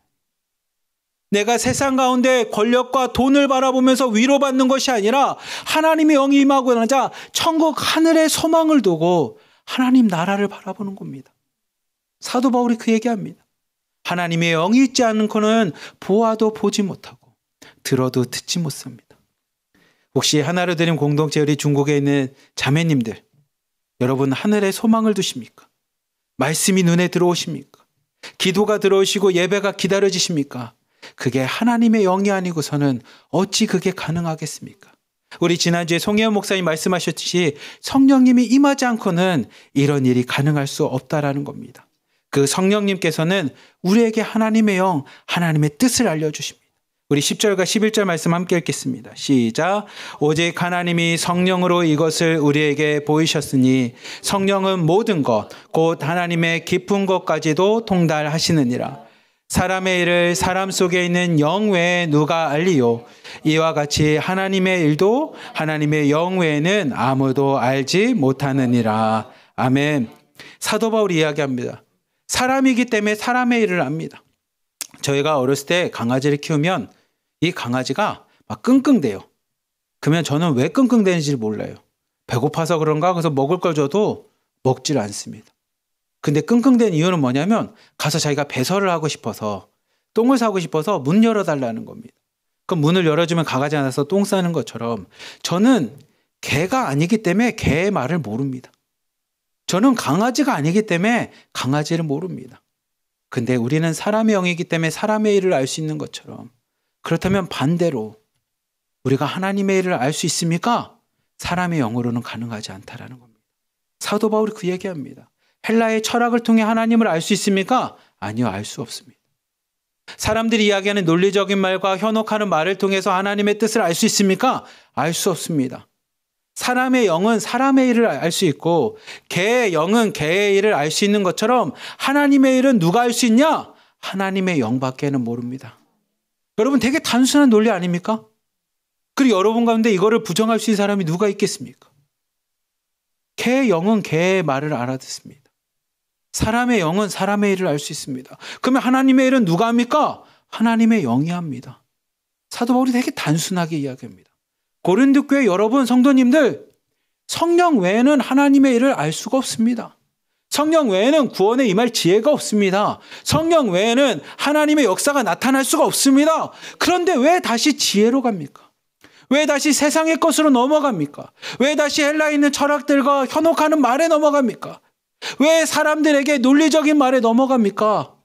내가 세상 가운데 권력과 돈을 바라보면서 위로받는 것이 아니라 하나님의 영이 임하고 나자 천국 하늘의 소망을 두고 하나님 나라를 바라보는 겁니다. 사도 바울이 그 얘기합니다. 하나님의 영이 있지 않고는 보아도 보지 못하고 들어도 듣지 못합니다. 혹시 하나로 드림 공동체 우리 중국에 있는 자매님들, 여러분 하늘에 소망을 두십니까? 말씀이 눈에 들어오십니까? 기도가 들어오시고 예배가 기다려지십니까? 그게 하나님의 영이 아니고서는 어찌 그게 가능하겠습니까? 우리 지난주에 송혜원 목사님 말씀하셨듯이 성령님이 임하지 않고는 이런 일이 가능할 수 없다라는 겁니다. 그 성령님께서는 우리에게 하나님의 영, 하나님의 뜻을 알려주십니다. 우리 10절과 11절 말씀 함께 읽겠습니다. 시작. 오직 하나님이 성령으로 이것을 우리에게 보이셨으니 성령은 모든 것, 곧 하나님의 깊은 것까지도 통달하시느니라. 사람의 일을 사람 속에 있는 영 외에 누가 알리요? 이와 같이 하나님의 일도 하나님의 영 외에는 아무도 알지 못하느니라. 아멘. 사도 바울이 이야기합니다. 사람이기 때문에 사람의 일을 압니다. 저희가 어렸을 때 강아지를 키우면 이 강아지가 막 끙끙대요. 그러면 저는 왜 끙끙대는지 몰라요. 배고파서 그런가? 그래서 먹을 걸 줘도 먹질 않습니다. 근데 끙끙대는 이유는 뭐냐면 가서 자기가 배설을 하고 싶어서 똥을 싸고 싶어서 문 열어달라는 겁니다. 그럼 문을 열어주면 강아지 안에서 똥 싸는 것처럼 저는 개가 아니기 때문에 개의 말을 모릅니다. 저는 강아지가 아니기 때문에 강아지를 모릅니다. 근데 우리는 사람의 영이기 때문에 사람의 일을 알 수 있는 것처럼 그렇다면 반대로 우리가 하나님의 일을 알 수 있습니까? 사람의 영으로는 가능하지 않다라는 겁니다. 사도 바울이 그 얘기합니다. 헬라의 철학을 통해 하나님을 알 수 있습니까? 아니요, 알 수 없습니다. 사람들이 이야기하는 논리적인 말과 현혹하는 말을 통해서 하나님의 뜻을 알 수 있습니까? 알 수 없습니다. 사람의 영은 사람의 일을 알 수 있고 개의 영은 개의 일을 알 수 있는 것처럼 하나님의 일은 누가 알 수 있냐? 하나님의 영밖에는 모릅니다. 여러분 되게 단순한 논리 아닙니까? 그리고 여러분 가운데 이거를 부정할 수 있는 사람이 누가 있겠습니까? 개의 영은 개의 말을 알아듣습니다. 사람의 영은 사람의 일을 알 수 있습니다. 그러면 하나님의 일은 누가 합니까? 하나님의 영이 합니다. 사도 바울이 되게 단순하게 이야기합니다. 고린도 교회 여러분 성도님들, 성령 외에는 하나님의 일을 알 수가 없습니다. 성령 외에는 구원에 임할 지혜가 없습니다. 성령 외에는 하나님의 역사가 나타날 수가 없습니다. 그런데 왜 다시 지혜로 갑니까? 왜 다시 세상의 것으로 넘어갑니까? 왜 다시 헬라에 있는 철학들과 현혹하는 말에 넘어갑니까? 왜 사람들에게 논리적인 말에 넘어갑니까?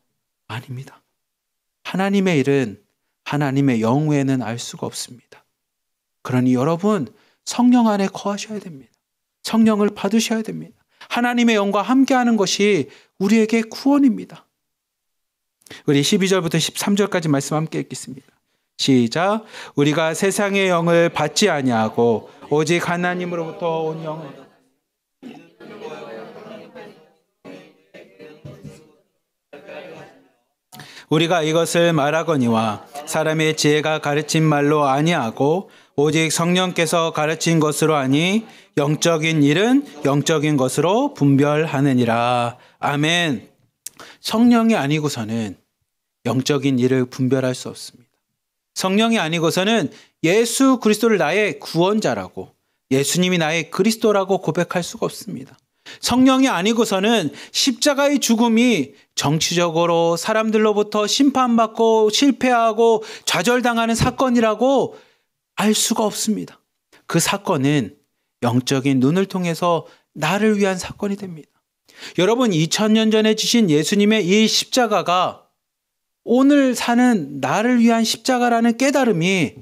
아닙니다. 하나님의 일은 하나님의 영 외에는 알 수가 없습니다. 그러니 여러분 성령 안에 거하셔야 됩니다. 성령을 받으셔야 됩니다. 하나님의 영과 함께하는 것이 우리에게 구원입니다. 우리 12절부터 13절까지 말씀 함께 읽겠습니다. 시작. 우리가 세상의 영을 받지 아니하고 오직 하나님으로부터 온 영을 우리가 이것을 말하거니와 사람의 지혜가 가르친 말로 아니하고 오직 성령께서 가르친 것으로 하니 영적인 일은 영적인 것으로 분별하느니라. 아멘. 성령이 아니고서는 영적인 일을 분별할 수 없습니다. 성령이 아니고서는 예수 그리스도를 나의 구원자라고 예수님이 나의 그리스도라고 고백할 수가 없습니다. 성령이 아니고서는 십자가의 죽음이 정치적으로 사람들로부터 심판받고 실패하고 좌절당하는 사건이라고 알 수가 없습니다. 그 사건은 영적인 눈을 통해서 나를 위한 사건이 됩니다. 여러분 2000년 전에 지신 예수님의 이 십자가가 오늘 사는 나를 위한 십자가라는 깨달음이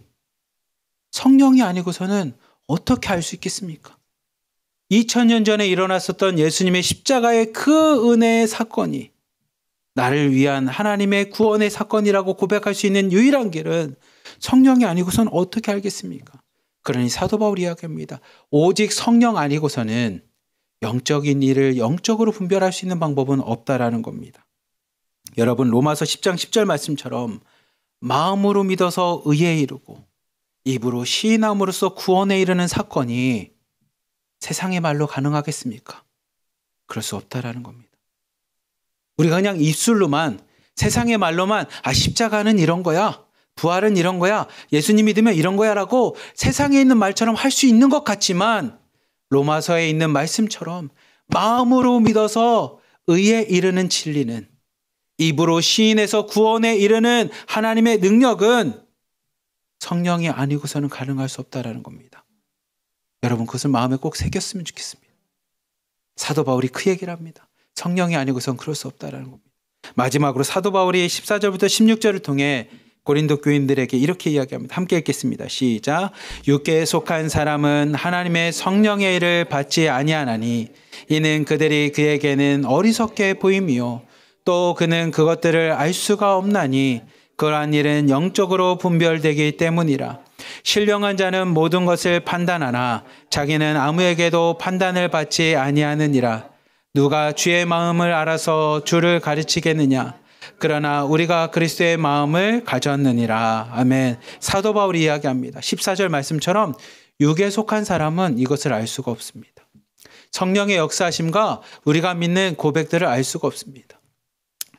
성령이 아니고서는 어떻게 알 수 있겠습니까? 2000년 전에 일어났었던 예수님의 십자가의 그 은혜의 사건이 나를 위한 하나님의 구원의 사건이라고 고백할 수 있는 유일한 길은 성령이 아니고서는 어떻게 알겠습니까? 그러니 사도 바울이 이야기합니다. 오직 성령 아니고서는 영적인 일을 영적으로 분별할 수 있는 방법은 없다라는 겁니다. 여러분 로마서 10장 10절 말씀처럼 마음으로 믿어서 의에 이르고 입으로 시인함으로써 구원에 이르는 사건이 세상의 말로 가능하겠습니까? 그럴 수 없다라는 겁니다. 우리가 그냥 입술로만 세상의 말로만 십자가는 이런 거야. 부활은 이런 거야. 예수님 믿으면 이런 거야 라고 세상에 있는 말처럼 할 수 있는 것 같지만 로마서에 있는 말씀처럼 마음으로 믿어서 의에 이르는 진리는, 입으로 시인해서 구원에 이르는 하나님의 능력은 성령이 아니고서는 가능할 수 없다라는 겁니다. 여러분 그것을 마음에 꼭 새겼으면 좋겠습니다. 사도 바울이 그 얘기를 합니다. 성령이 아니고서는 그럴 수 없다라는 겁니다. 마지막으로 사도 바울이 14절부터 16절을 통해 고린도 교인들에게 이렇게 이야기합니다. 함께 읽겠습니다. 시작. 육계에 속한 사람은 하나님의 성령의 일을 받지 아니하나니 이는 그들이 그에게는 어리석게 보임이요 또 그는 그것들을 알 수가 없나니 그러한 일은 영적으로 분별되기 때문이라. 신령한 자는 모든 것을 판단하나 자기는 아무에게도 판단을 받지 아니하느니라. 누가 주의 마음을 알아서 주를 가르치겠느냐. 그러나 우리가 그리스도의 마음을 가졌느니라. 아멘. 사도 바울이 이야기합니다. 14절 말씀처럼 육에 속한 사람은 이것을 알 수가 없습니다. 성령의 역사하심과 우리가 믿는 고백들을 알 수가 없습니다.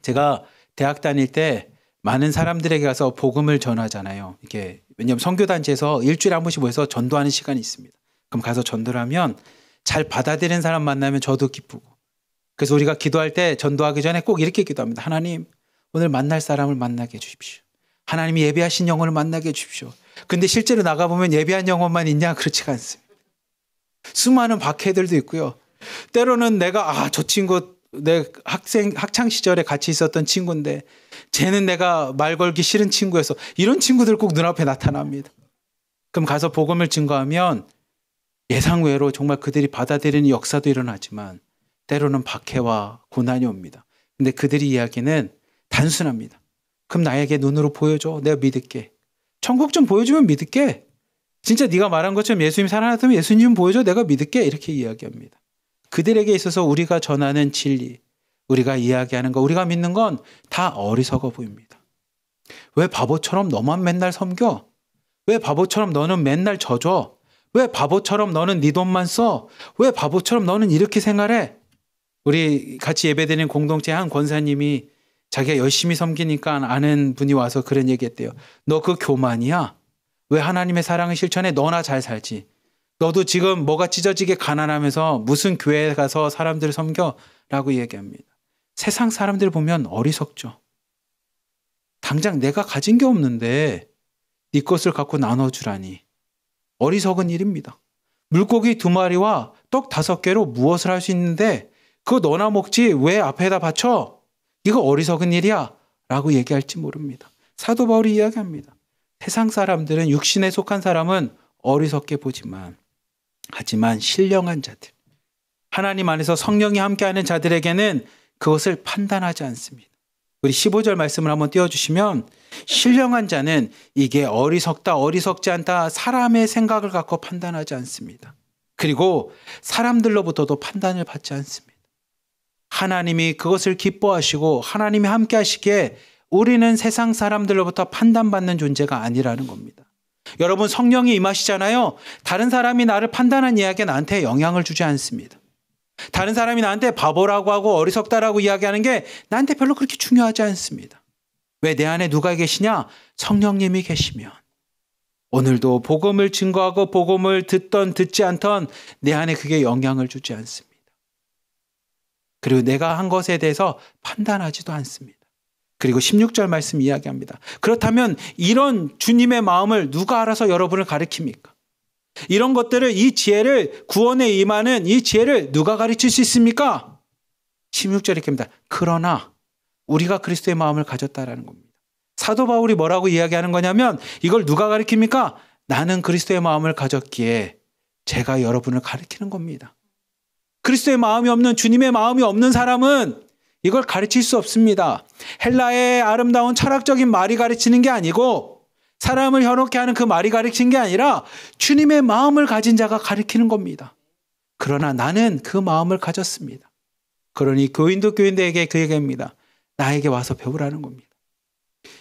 제가 대학 다닐 때 많은 사람들에게 가서 복음을 전하잖아요. 이게 왜냐하면 선교단체에서 일주일에 한 번씩 모여서 전도하는 시간이 있습니다. 그럼 가서 전도를 하면 잘 받아들이는 사람 만나면 저도 기쁘고, 그래서 우리가 기도할 때 전도하기 전에 꼭 이렇게 기도합니다. 하나님, 오늘 만날 사람을 만나게 해주십시오. 하나님이 예배하신 영혼을 만나게 해주십시오. 근데 실제로 나가보면 예배한 영혼만 있냐? 그렇지가 않습니다. 수많은 박해들도 있고요. 때로는 내가 저 친구 내 학창 시절에 같이 있었던 친구인데 쟤는 내가 말 걸기 싫은 친구여서, 이런 친구들 꼭 눈앞에 나타납니다. 그럼 가서 복음을 증거하면 예상외로 정말 그들이 받아들이는 역사도 일어나지만 때로는 박해와 고난이 옵니다. 근데 그들의 이야기는 단순합니다. 그럼 나에게 눈으로 보여줘. 내가 믿을게. 천국 좀 보여주면 믿을게. 진짜 네가 말한 것처럼 예수님 살아났다면 예수님 보여줘. 내가 믿을게. 이렇게 이야기합니다. 그들에게 있어서 우리가 전하는 진리, 우리가 이야기하는 거, 우리가 믿는 건 다 어리석어 보입니다. 왜 바보처럼 너만 맨날 섬겨? 왜 바보처럼 너는 맨날 져줘? 왜 바보처럼 너는 네 돈만 써? 왜 바보처럼 너는 이렇게 생활해? 우리 같이 예배드리는 공동체 한 권사님이 자기가 열심히 섬기니까 아는 분이 와서 그런 얘기했대요. 너 그 교만이야? 왜 하나님의 사랑을 실천해? 너나 잘 살지. 너도 지금 뭐가 찢어지게 가난하면서 무슨 교회에 가서 사람들을 섬겨? 라고 얘기합니다. 세상 사람들 보면 어리석죠. 당장 내가 가진 게 없는데 네 것을 갖고 나눠주라니. 어리석은 일입니다. 물고기 2마리와 떡 5개로 무엇을 할 수 있는데 그거 너나 먹지 왜 앞에다 바쳐? 이거 어리석은 일이야 라고 얘기할지 모릅니다. 사도 바울이 이야기합니다. 세상 사람들은, 육신에 속한 사람은 어리석게 보지만, 하지만 신령한 자들, 하나님 안에서 성령이 함께하는 자들에게는 그것을 판단하지 않습니다. 우리 15절 말씀을 한번 띄워주시면, 신령한 자는 이게 어리석다 어리석지 않다 사람의 생각을 갖고 판단하지 않습니다. 그리고 사람들로부터도 판단을 받지 않습니다. 하나님이 그것을 기뻐하시고 하나님이 함께 하시기에 우리는 세상 사람들로부터 판단받는 존재가 아니라는 겁니다. 여러분, 성령이 임하시잖아요. 다른 사람이 나를 판단한 이야기가 나한테 영향을 주지 않습니다. 다른 사람이 나한테 바보라고 하고 어리석다라고 이야기하는 게 나한테 별로 그렇게 중요하지 않습니다. 왜? 내 안에 누가 계시냐? 성령님이 계시면 오늘도 복음을 증거하고 복음을 듣던 듣지 않던 내 안에 그게 영향을 주지 않습니다. 그리고 내가 한 것에 대해서 판단하지도 않습니다. 그리고 16절 말씀 이야기합니다. 그렇다면 이런 주님의 마음을 누가 알아서 여러분을 가르칩니까? 이런 것들을, 이 지혜를, 구원에 임하는 이 지혜를 누가 가르칠 수 있습니까? 16절에 이렇게 합니다. 그러나 우리가 그리스도의 마음을 가졌다라는 겁니다. 사도 바울이 뭐라고 이야기하는 거냐면, 이걸 누가 가르칩니까? 나는 그리스도의 마음을 가졌기에 제가 여러분을 가르치는 겁니다. 그리스도의 마음이 없는, 주님의 마음이 없는 사람은 이걸 가르칠 수 없습니다. 헬라의 아름다운 철학적인 말이 가르치는 게 아니고, 사람을 현혹케 하는 그 말이 가르치는 게 아니라 주님의 마음을 가진 자가 가르치는 겁니다. 그러나 나는 그 마음을 가졌습니다. 그러니 교인도 교인들에게 그 얘기합니다. 나에게 와서 배우라는 겁니다.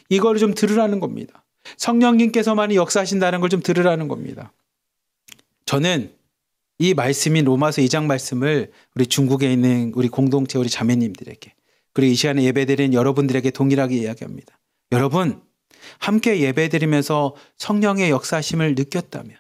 이걸 좀 들으라는 겁니다. 성령님께서만이 역사하신다는 걸 좀 들으라는 겁니다. 저는 이 말씀인 로마서 2장 말씀을 우리 중국에 있는 우리 공동체, 우리 자매님들에게, 그리고 이 시간에 예배드린 여러분들에게 동일하게 이야기합니다. 여러분, 함께 예배드리면서 성령의 역사심을 느꼈다면,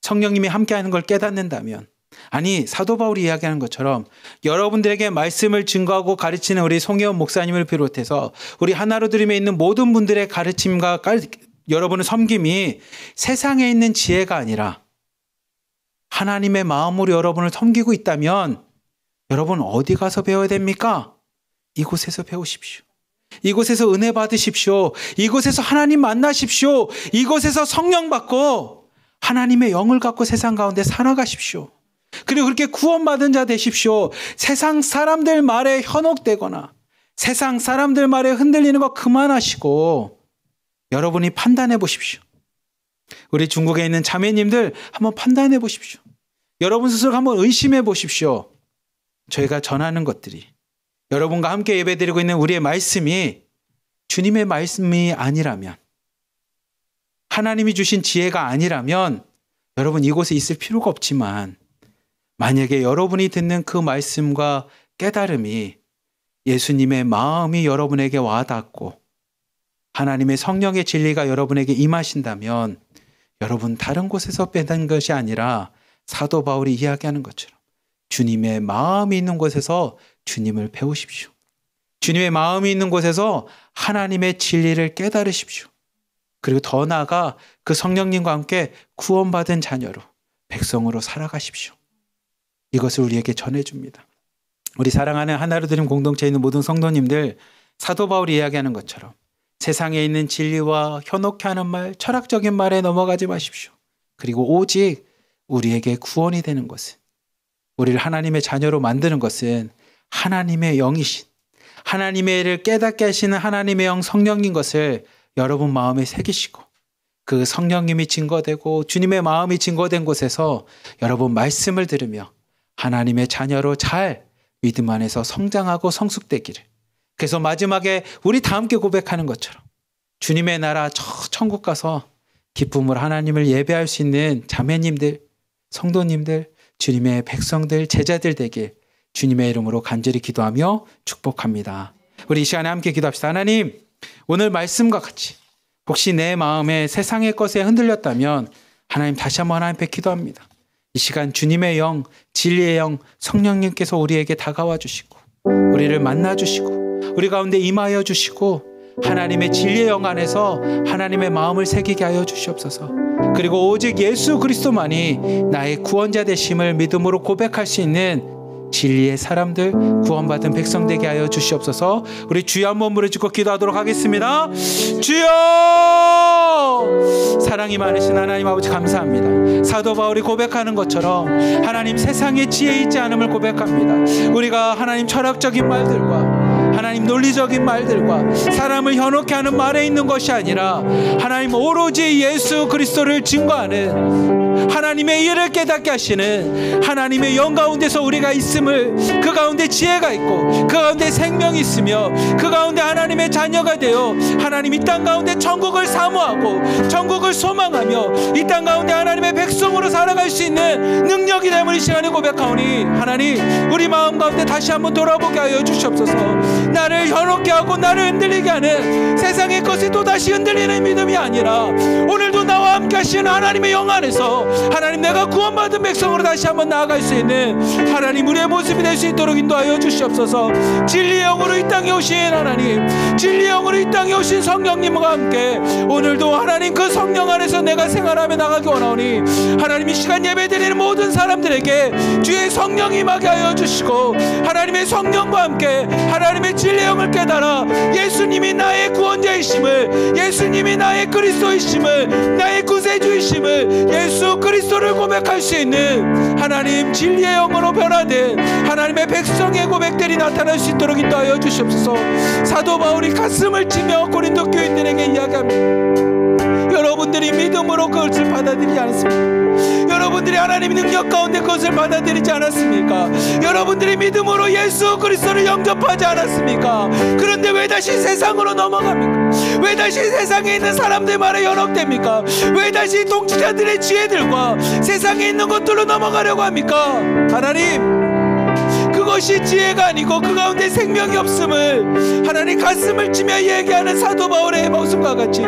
성령님이 함께하는 걸 깨닫는다면, 아니 사도 바울이 이야기하는 것처럼 여러분들에게 말씀을 증거하고 가르치는 우리 송혜원 목사님을 비롯해서 우리 하나로 드림에 있는 모든 분들의 가르침과 여러분의 섬김이 세상에 있는 지혜가 아니라 하나님의 마음으로 여러분을 섬기고 있다면 여러분 어디 가서 배워야 됩니까? 이곳에서 배우십시오. 이곳에서 은혜 받으십시오. 이곳에서 하나님 만나십시오. 이곳에서 성령 받고 하나님의 영을 갖고 세상 가운데 살아가십시오. 그리고 그렇게 구원받은 자 되십시오. 세상 사람들 말에 현혹되거나 세상 사람들 말에 흔들리는 거 그만하시고 여러분이 판단해 보십시오. 우리 중국에 있는 자매님들 한번 판단해 보십시오. 여러분 스스로 한번 의심해 보십시오. 저희가 전하는 것들이, 여러분과 함께 예배드리고 있는 우리의 말씀이 주님의 말씀이 아니라면, 하나님이 주신 지혜가 아니라면 여러분 이곳에 있을 필요가 없지만, 만약에 여러분이 듣는 그 말씀과 깨달음이 예수님의 마음이 여러분에게 와닿고 하나님의 성령의 진리가 여러분에게 임하신다면 여러분 다른 곳에서 빼는 것이 아니라 사도 바울이 이야기하는 것처럼 주님의 마음이 있는 곳에서 주님을 배우십시오. 주님의 마음이 있는 곳에서 하나님의 진리를 깨달으십시오. 그리고 더 나아가 그 성령님과 함께 구원받은 자녀로, 백성으로 살아가십시오. 이것을 우리에게 전해줍니다. 우리 사랑하는 하나로 드림 공동체에 있는 모든 성도님들, 사도 바울이 이야기하는 것처럼 세상에 있는 진리와 현혹케 하는 말, 철학적인 말에 넘어가지 마십시오. 그리고 오직 우리에게 구원이 되는 것은, 우리를 하나님의 자녀로 만드는 것은 하나님의 영이신, 하나님의 일을 깨닫게 하시는 하나님의 영 성령인 것을 여러분 마음에 새기시고, 그 성령님이 증거되고 주님의 마음이 증거된 곳에서 여러분 말씀을 들으며 하나님의 자녀로 잘 믿음 안에서 성장하고 성숙되기를, 그래서 마지막에 우리 다 함께 고백하는 것처럼 주님의 나라 저 천국 가서 기쁨으로 하나님을 예배할 수 있는 자매님들, 성도님들, 주님의 백성들, 제자들 되길 주님의 이름으로 간절히 기도하며 축복합니다. 우리 이 시간에 함께 기도합시다. 하나님, 오늘 말씀과 같이 혹시 내 마음에 세상의 것에 흔들렸다면 하나님 다시 한번 하나님 앞에 기도합니다. 이 시간 주님의 영, 진리의 영, 성령님께서 우리에게 다가와 주시고 우리를 만나 주시고 우리 가운데 임하여 주시고 하나님의 진리의 영 안에서 하나님의 마음을 새기게 하여 주시옵소서. 그리고 오직 예수 그리스도만이 나의 구원자 되심을 믿음으로 고백할 수 있는 진리의 사람들, 구원받은 백성 되게 하여 주시옵소서. 우리 주여 한번 부르짖고 기도하도록 하겠습니다. 주여! 사랑이 많으신 하나님 아버지 감사합니다. 사도 바울이 고백하는 것처럼 하나님 세상에 지혜 있지 않음을 고백합니다. 우리가 하나님 철학적인 말들과 하나님 논리적인 말들과 사람을 현혹케 하는 말에 있는 것이 아니라 하나님 오로지 예수 그리스도를 증거하는 하나님의 일을 깨닫게 하시는 하나님의 영 가운데서 우리가 있음을, 그 가운데 지혜가 있고 그 가운데 생명이 있으며 그 가운데 하나님의 자녀가 되어 하나님 이 땅 가운데 천국을 사모하고 천국을 소망하며 이 땅 가운데 하나님의 백성으로 살아갈 수 있는 능력이 됨을 이 시간에 고백하오니 하나님 우리 마음 가운데 다시 한번 돌아보게 하여 주시옵소서. 나를 현혹케 하고 나를 흔들리게 하는 세상의 것에 또다시 흔들리는 믿음이 아니라 오늘도 나와 함께 하시는 하나님의 영 안에서 하나님 내가 구원받은 백성으로 다시 한번 나아갈 수 있는 하나님 우리의 모습이 될 수 있도록 인도하여 주시옵소서. 진리의 영으로 이 땅에 오신 하나님, 진리의 영으로 이 땅에 오신 성령님과 함께 오늘도 하나님 그 성령 안에서 내가 생활하며 나가기 원하오니 하나님 이 시간 예배드리는 모든 사람들에게 주의 성령이 임하게 하여 주시고 하나님의 성령과 함께 하나님의 진리의 영을 깨달아 예수님이 나의 구원자이심을, 예수님이 나의 그리스도이심을, 나의 구세주이심을, 예수 그리스도를 고백할 수 있는 하나님 진리의 영으로 변화된 하나님의 백성의 고백들이 나타날 수 있도록 인도하여 주시옵소서. 사도 바울이 가슴을 치며 고린도 교인들에게 이야기합니다. 여러분들이 믿음으로 그것을 받아들이지 않았습니까? 여러분들이 하나님의 능력 가운데 그것을 받아들이지 않았습니까? 여러분들이 믿음으로 예수 그리스도를 영접하지 않았습니까? 그런데 왜 다시 세상으로 넘어갑니까? 왜 다시 세상에 있는 사람들 말에 연혹됩니까? 왜 다시 통치자들의 지혜들과 세상에 있는 것들로 넘어가려고 합니까? 하나님, 그것이 지혜가 아니고 그 가운데 생명이 없음을 하나님 가슴을 치며 얘기하는 사도 바울의 모습과 같이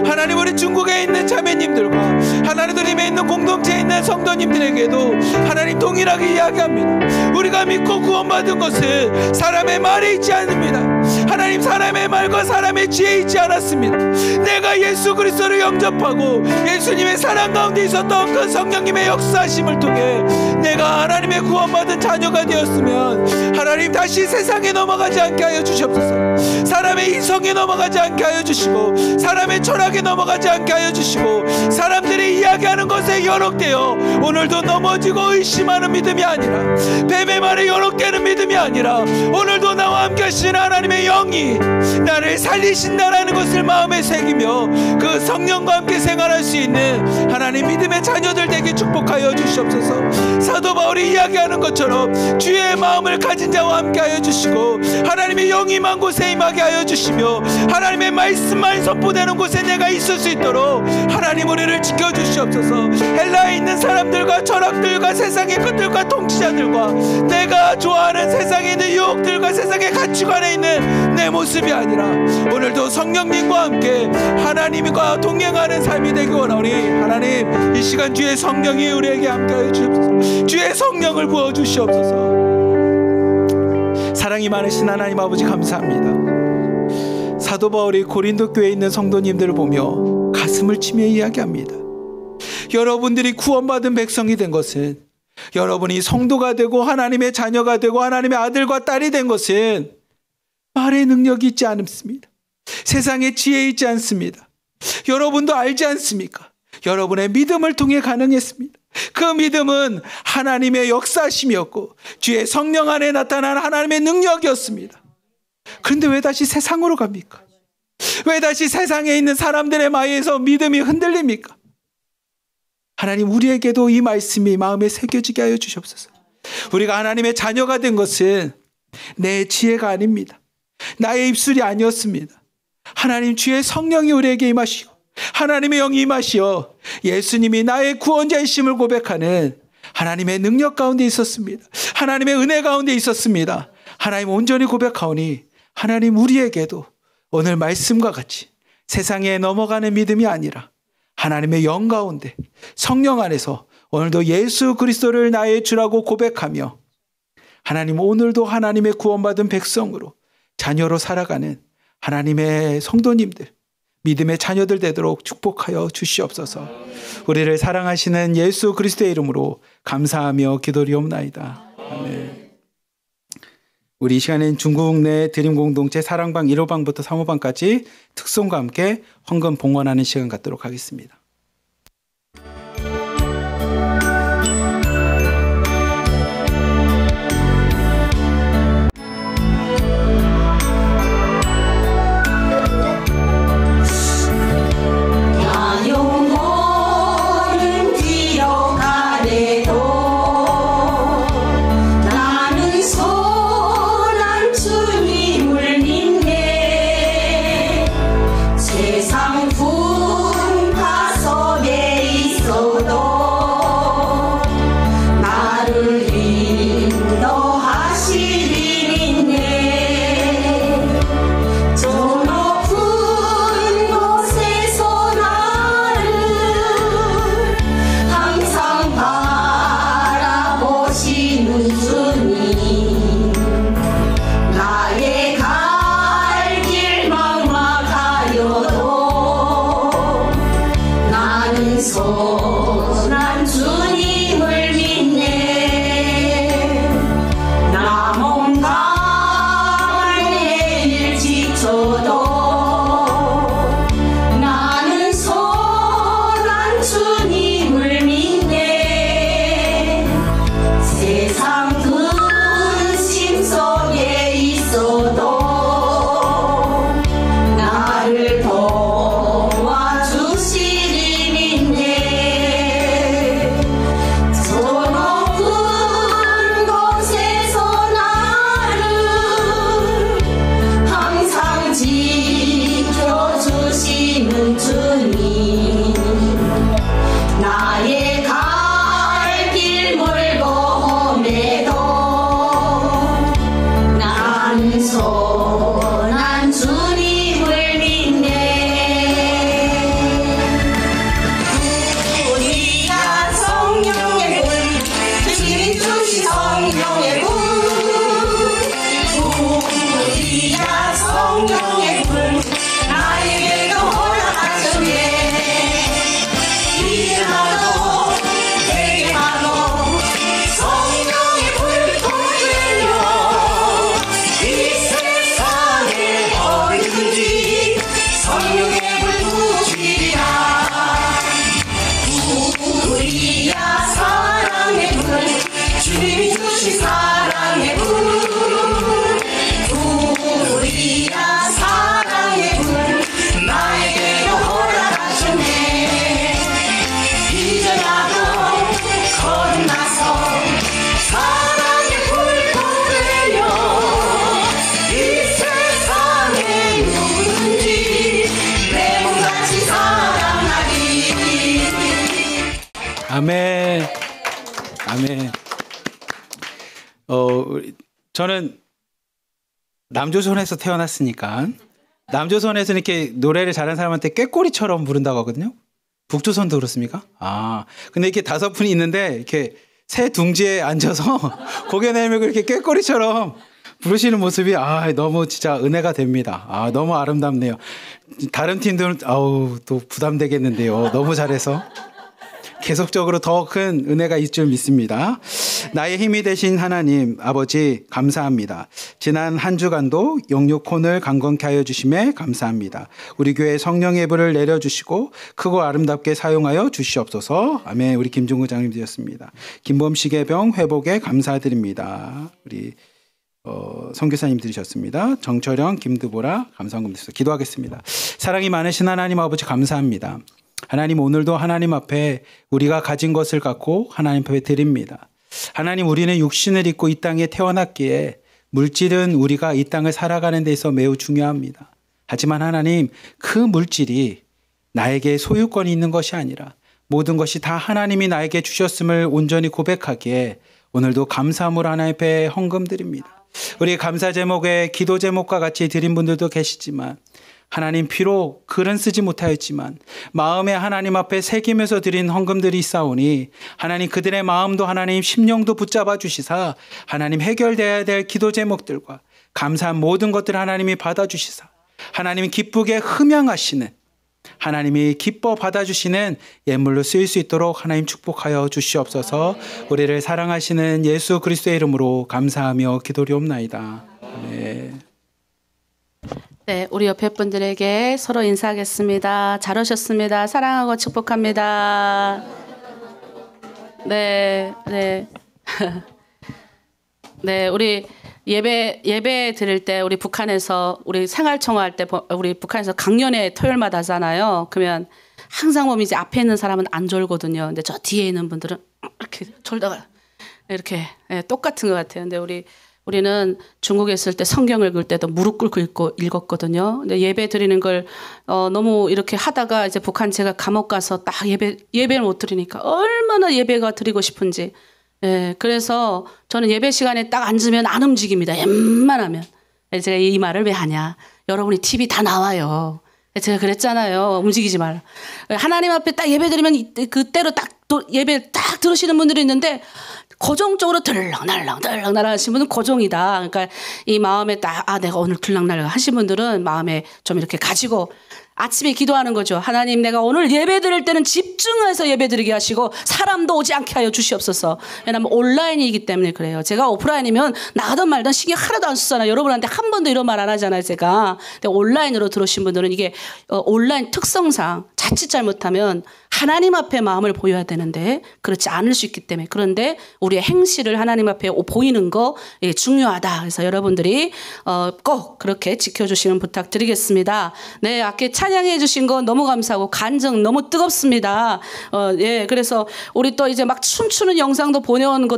하나님 우리 중국에 있는 자매님들과 하나님들임에 있는 공동체에 있는 성도님들에게도 하나님 동일하게 이야기합니다. 우리가 믿고 구원받은 것은 사람의 말에 있지 않습니다. 하나님 사람의 말과 사람의 지혜에 있지 않았습니다. 내가 예수 그리스도를 영접하고 예수님의 사랑 가운데 있었던 그 성령님의 역사하심을 통해 내가 하나님의 구원받은 자녀가 되었으면 하나님 다시 세상에 넘어가지 않게 하여 주시옵소서. 사람의 이성에 넘어가지 않게 하여 주시고 사람의 철학에 넘어가지 않게 하여 주시고 사람들이 이야기하는 것에 연혹되어 오늘도 넘어지고 의심하는 믿음이 아니라 뱀의 말에 연혹되는 믿음이 아니라 오늘도 나와 함께 하시는 하나님의 영이 나를 살리신다라는 것을 마음에 새기며 그 성령과 함께 생활할 수 있는 하나님 믿음의 자녀들 되게 축복하여 주시옵소서. 사도 바울이 이야기하는 것처럼 주의 마음을 가진 자와 함께 하여 주시고 하나님의 영이 임한 곳에 임하게 하여 주시며 하나님의 말씀만 선포되는 곳에 내가 있을 수 있도록 하나님 우리를 지켜주시옵소서. 헬라에 있는 사람들과 철학들과 세상의 것들과 통치자들과 내가 좋아하는 세상에 있는 유혹들과 세상의 가치관에 있는 내 모습이 아니라 오늘도 성령님과 함께 하나님과 동행하는 삶이 되기 원하오니 하나님 이 시간 주의 성령이 우리에게 함께하여 주옵소서. 주의 성령을 부어주시옵소서. 사랑이 많으신 하나님 아버지 감사합니다. 사도 바울이 고린도 교회에 있는 성도님들을 보며 가슴을 치며 이야기합니다. 여러분들이 구원받은 백성이 된 것은 여러분이 성도가 되고 하나님의 자녀가 되고 하나님의 아들과 딸이 된 것은 말의 능력이 있지 않습니다. 세상의 지혜 있지 않습니다. 여러분도 알지 않습니까? 여러분의 믿음을 통해 가능했습니다. 그 믿음은 하나님의 역사심이었고 주의 성령 안에 나타난 하나님의 능력이었습니다. 그런데 왜 다시 세상으로 갑니까? 왜 다시 세상에 있는 사람들의 마에서 믿음이 흔들립니까? 하나님 우리에게도 이 말씀이 마음에 새겨지게 하여 주시옵소서. 우리가 하나님의 자녀가 된 것은 내 지혜가 아닙니다. 나의 입술이 아니었습니다. 하나님 주의 성령이 우리에게 임하시고 하나님의 영이 임하시어 예수님이 나의 구원자이심을 고백하는 하나님의 능력 가운데 있었습니다. 하나님의 은혜 가운데 있었습니다. 하나님 온전히 고백하오니 하나님 우리에게도 오늘 말씀과 같이 세상에 넘어가는 믿음이 아니라 하나님의 영 가운데 성령 안에서 오늘도 예수 그리스도를 나의 주라고 고백하며 하나님 오늘도 하나님의 구원받은 백성으로 자녀로 살아가는 하나님의 성도님들 믿음의 자녀들 되도록 축복하여 주시옵소서. 우리를 사랑하시는 예수 그리스도의 이름으로 감사하며 기도리옵나이다. 아멘. 우리 이 시간엔 중국 내 드림 공동체 사랑방 1호방부터 3호방까지 특송과 함께 헌금 봉헌하는 시간 갖도록 하겠습니다. 세상 분파 아멘. 아멘. 저는 남조선에서 태어났으니까 남조선에서 이렇게 노래를 잘하는 사람한테 꾀꼬리처럼 부른다고 하거든요. 북조선도 그렇습니까? 근데 이렇게 5분이 있는데 이렇게 새 둥지에 앉아서 고개 내밀고 이렇게 꾀꼬리처럼 부르시는 모습이 너무 진짜 은혜가 됩니다. 너무 아름답네요. 다른 팀들은 또 부담되겠는데요. 너무 잘해서 계속적으로 더 큰 은혜가 있을 줄 믿습니다. 나의 힘이 되신 하나님 아버지 감사합니다. 지난 한 주간도 영육혼을 강건케 하여 주심에 감사합니다. 우리 교회 성령의 불을 내려주시고 크고 아름답게 사용하여 주시옵소서. 아멘. 우리 김종구 장님 되셨습니다. 김범식의 병 회복에 감사드립니다. 우리 선교사님 들으셨습니다. 정철영, 김드보라 감사원금 드렸습니다. 기도하겠습니다. 사랑이 많으신 하나님 아버지 감사합니다. 하나님 오늘도 하나님 앞에 우리가 가진 것을 갖고 하나님 앞에 드립니다. 하나님 우리는 육신을 입고 이 땅에 태어났기에 물질은 우리가 이 땅을 살아가는 데 있어 매우 중요합니다. 하지만 하나님 그 물질이 나에게 소유권이 있는 것이 아니라 모든 것이 다 하나님이 나에게 주셨음을 온전히 고백하기에 오늘도 감사함으로 하나님 앞에 헌금 드립니다. 우리 감사 제목에 기도 제목과 같이 드린 분들도 계시지만 하나님 비록 글은 쓰지 못하였지만 마음에 하나님 앞에 새기면서 드린 헌금들이 있사오니 하나님 그들의 마음도 하나님 심령도 붙잡아 주시사 하나님 해결되어야 될 기도 제목들과 감사한 모든 것들을 하나님이 받아주시사 하나님이 기쁘게 흠양하시는 하나님이 기뻐 받아주시는 예물로 쓰일 수 있도록 하나님 축복하여 주시옵소서. 우리를 사랑하시는 예수 그리스도의 이름으로 감사하며 기도리옵나이다. 아멘. 네, 우리 옆에 분들에게 서로 인사하겠습니다. 잘 오셨습니다. 사랑하고 축복합니다. 네. 네, 우리 예배 드릴 때 우리 북한에서 우리 생활청화 할 때 우리 북한에서 강연회 토요일마다 하잖아요. 그러면 항상 보면 이제 앞에 있는 사람은 안 졸거든요. 근데 저 뒤에 있는 분들은 이렇게 졸다가 이렇게 똑같은 것 같아요. 근데 우리는 중국에 있을 때 성경 읽을 때도 무릎 꿇고 읽었거든요. 근데 예배 드리는 걸 너무 이렇게 하다가 이제 북한 제가 감옥 가서 딱 예배를 못 드리니까 얼마나 예배가 드리고 싶은지. 그래서 저는 예배 시간에 딱 앉으면 안 움직입니다. 웬만하면. 제가 이 말을 왜 하냐. 여러분이 TV 다 나와요. 제가 그랬잖아요. 움직이지 말라. 하나님 앞에 딱 예배 드리면 그때로 딱 또 예배 딱 들으시는 분들이 있는데 고정적으로 들락날락 하시는 분은 고정이다. 그러니까 이 마음에 딱 내가 오늘 들락날락 하신 분들은 마음에 좀 이렇게 가지고 아침에 기도하는 거죠. 하나님 내가 오늘 예배 드릴 때는 집중해서 예배 드리게 하시고 사람도 오지 않게 하여 주시옵소서. 왜냐하면 온라인이기 때문에 그래요. 제가 오프라인이면 나가든 말든 신경 하나도 안 쓰잖아요. 여러분한테 한 번도 이런 말 안 하잖아요. 제가. 근데 온라인으로 들어오신 분들은 이게 온라인 특성상 자칫 잘못하면 하나님 앞에 마음을 보여야 되는데 그렇지 않을 수 있기 때문에 그런데 우리의 행실을 하나님 앞에 보이는 거 중요하다. 그래서 여러분들이 꼭 그렇게 지켜주시는 부탁드리겠습니다. 네, 아까 찬양해 주신 거 너무 감사하고 간증 너무 뜨겁습니다. 그래서 우리 또 이제 막 춤추는 영상도 보내온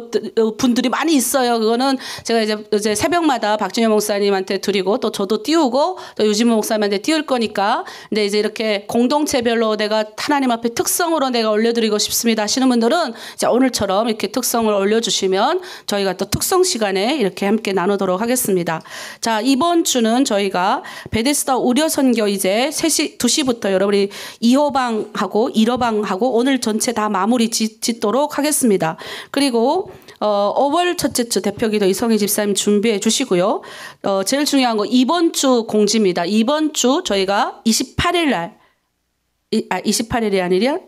분들이 많이 있어요. 그거는 제가 이제 새벽마다 박준영 목사님한테 드리고 또 저도 띄우고 또 유진모 목사님한테 띄울 거니까 근데 이제 이렇게 공동체별로 내가 하나님 앞에 특성으로 내가 올려드리고 싶습니다 하시는 분들은 이제 오늘처럼 이렇게 특성을 올려주시면 저희가 또 특성 시간에 이렇게 함께 나누도록 하겠습니다. 자, 이번 주는 저희가 베데스다 우려선교 이제 2시부터 여러분이 2호방하고 1호방하고 오늘 전체 다 마무리 짓도록 하겠습니다. 그리고 5월 첫째 주 대표기도 이성희 집사님 준비해 주시고요. 제일 중요한 거 이번 주 공지입니다. 이번 주 저희가 28일 날 28일이 아니라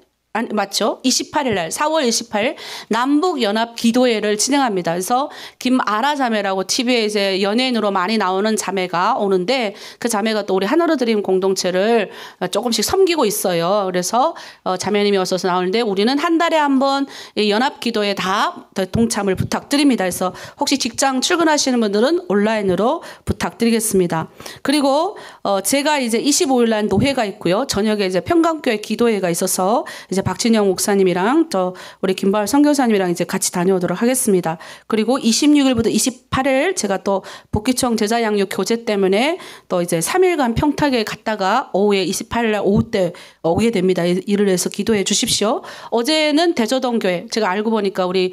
맞죠? 28일 날 4월 28일 남북연합 기도회를 진행합니다. 그래서 김아라 자매라고 TV에 이제 연예인으로 많이 나오는 자매가 오는데 그 자매가 또 우리 하나로 드림 공동체를 조금씩 섬기고 있어요. 그래서 자매님이 오셔서 나오는데 우리는 한 달에 한 번 연합 기도에 다 동참을 부탁드립니다. 그래서 혹시 직장 출근하시는 분들은 온라인으로 부탁드리겠습니다. 그리고 제가 이제 25일 날 노회가 있고요. 저녁에 이제 평강교회 기도회가 있어서 이제 박진영 목사님이랑 또 우리 김바울 선교사님이랑 이제 같이 다녀오도록 하겠습니다. 그리고 26일부터 28일 제가 또 복귀청 제자 양육 교제 때문에 또 이제 3일간 평택에 갔다가 오후에 28일 날 오후 때 오게 됩니다. 이를 위해서 기도해 주십시오. 어제는 대저동 교회 제가 알고 보니까 우리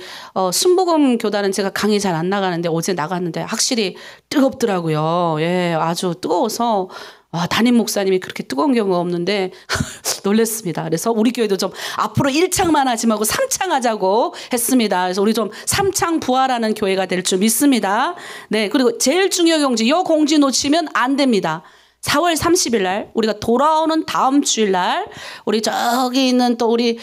순복음 교단은 제가 강의 잘 안 나가는데 어제 나갔는데 확실히 뜨겁더라고요. 예, 아주 뜨거워서 담임 목사님이 그렇게 뜨거운 경우가 없는데 놀랬습니다. 그래서 우리 교회도 좀 앞으로 1창만 하지 말고 3창 하자고 했습니다. 그래서 우리 좀 3창 부활하는 교회가 될 줄 믿습니다. 네, 그리고 제일 중요한 공지, 이 공지 놓치면 안 됩니다. 4월 30일 날 우리가 돌아오는 다음 주일 날 우리 저기 있는 또 우리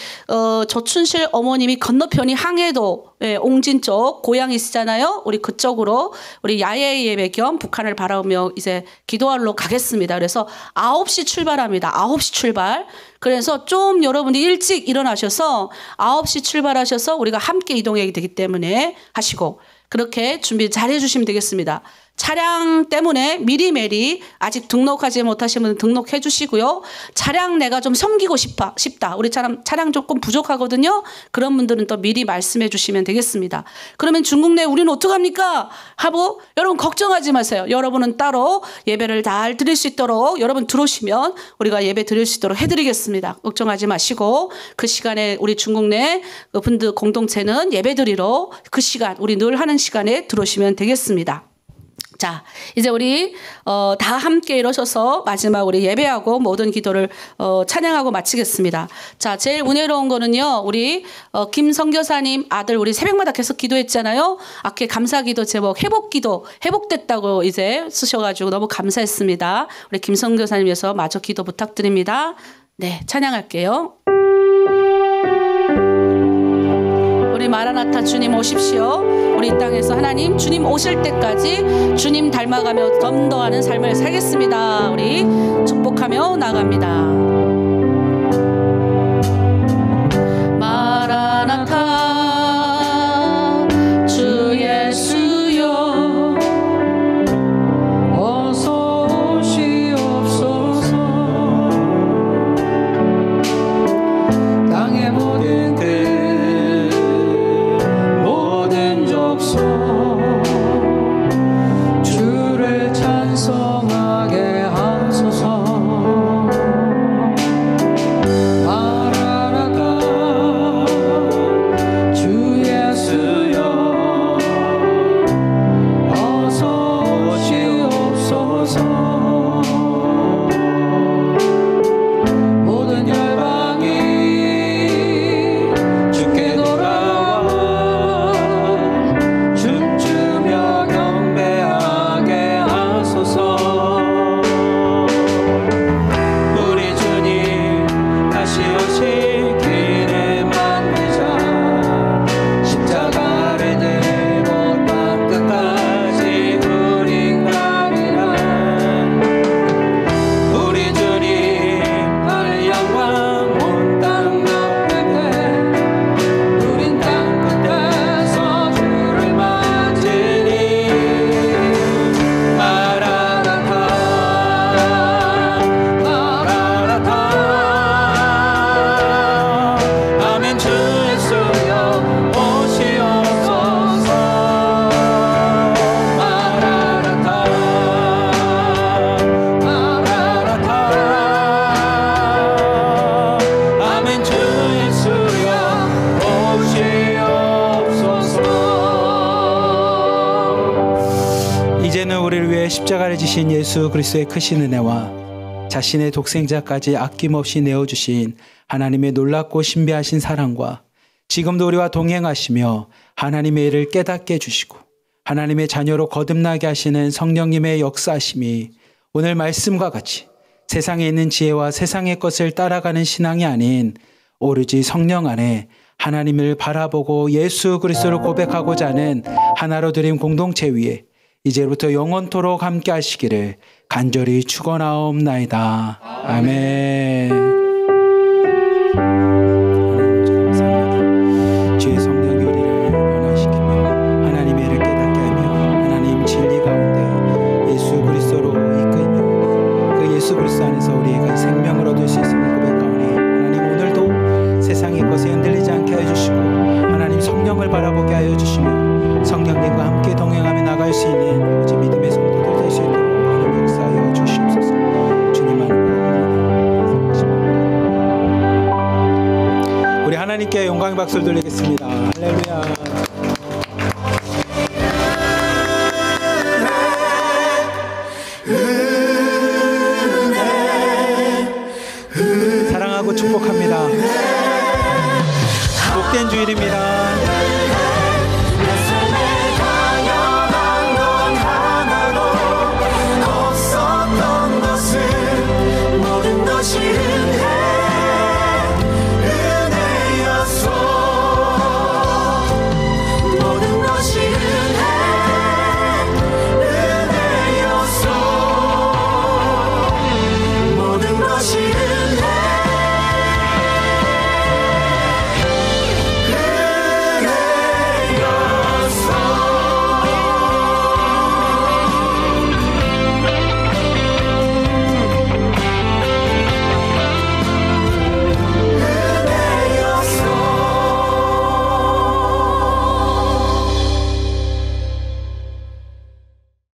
조춘실 어머님이 건너편이 항해도 옹진 쪽 고향이시잖아요. 우리 그쪽으로 우리 야외 예배 겸 북한을 바라보며 이제 기도하러 가겠습니다. 그래서 9시 출발합니다. 9시 출발. 그래서 좀 여러분이 일찍 일어나셔서 9시 출발하셔서 우리가 함께 이동해야 되기 때문에 하시고 그렇게 준비 잘 해주시면 되겠습니다. 차량 때문에 미리미리 아직 등록하지 못하신 분은 등록해 주시고요. 차량 내가 좀 섬기고 싶다. 우리 차량 조금 부족하거든요. 그런 분들은 또 미리 말씀해 주시면 되겠습니다. 그러면 중국 내 우리는 어떡합니까? 하고 여러분 걱정하지 마세요. 여러분은 따로 예배를 잘 드릴 수 있도록 여러분 들어오시면 우리가 예배 드릴 수 있도록 해드리겠습니다. 걱정하지 마시고 그 시간에 우리 중국 내 분들 공동체는 예배 드리러 그 시간 우리 늘 하는 시간에 들어오시면 되겠습니다. 자, 이제 우리 다 함께 일어서서 마지막 우리 예배하고 모든 기도를 찬양하고 마치겠습니다. 자, 제일 은혜로운 거는요. 우리 김 선교사님 아들 우리 새벽마다 계속 기도했잖아요. 아까 감사기도 제목 회복기도 회복됐다고 이제 쓰셔가지고 너무 감사했습니다. 우리 김 선교사님 위해서 마저 기도 부탁드립니다. 네, 찬양할게요. 우리 마라나타 주님 오십시오. 우리 이 땅에서 하나님 주님 오실 때까지 주님 닮아가며 덤더하는 삶을 살겠습니다. 우리 축복하며 나갑니다. 마라나타 주 예수여 어서 오시옵소서. 땅의 모든 주를 찬송하게 하소서. 마라나타 주 예수여 어서 오시옵소서. 모든 열방이 주께 돌아와 춤추며 경배하게 하소서. 우리 주님 다시 오실 길을 만들자. 십자가를 들고 땅 끝까지 우린 가리라. 우리 주님 하늘 영광 온 땅 높을때 우린 땅 끝에서 주를 맞으리. 마라나타 마라나타 아멘. 주 예수여 오시옵소서. 마라나타 마라나타 아멘. 주 예수여 오시옵소서. 이제는 우리를 위해 십자가를 지신 예수 그리스도의 크신 은혜와 자신의 독생자까지 아낌없이 내어주신 하나님의 놀랍고 신비하신 사랑과 지금도 우리와 동행하시며 하나님의 일을 깨닫게 해주시고 하나님의 자녀로 거듭나게 하시는 성령님의 역사하심이 오늘 말씀과 같이 세상에 있는 지혜와 세상의 것을 따라가는 신앙이 아닌 오로지 성령 안에 하나님을 바라보고 예수 그리스도를 고백하고자 하는 하나로 드린 공동체 위에 이제부터 영원토록 함께 하시기를 간절히 축원하옵나이다. 아멘. 감사합니다. 주의 성령이 우리를 변화시키며 하나님의 일을 깨닫게 하며 하나님 진리 가운데 예수 그리스도로 이끌며 그 예수 그리스도 안에서 우리가 생명을 얻을 수 있음을 고백하오니 하나님 오늘도 세상 하나님께 영광의 박수를 돌리겠습니다. 할렐루야. 사랑하고 축복합니다. 복된 주일입니다.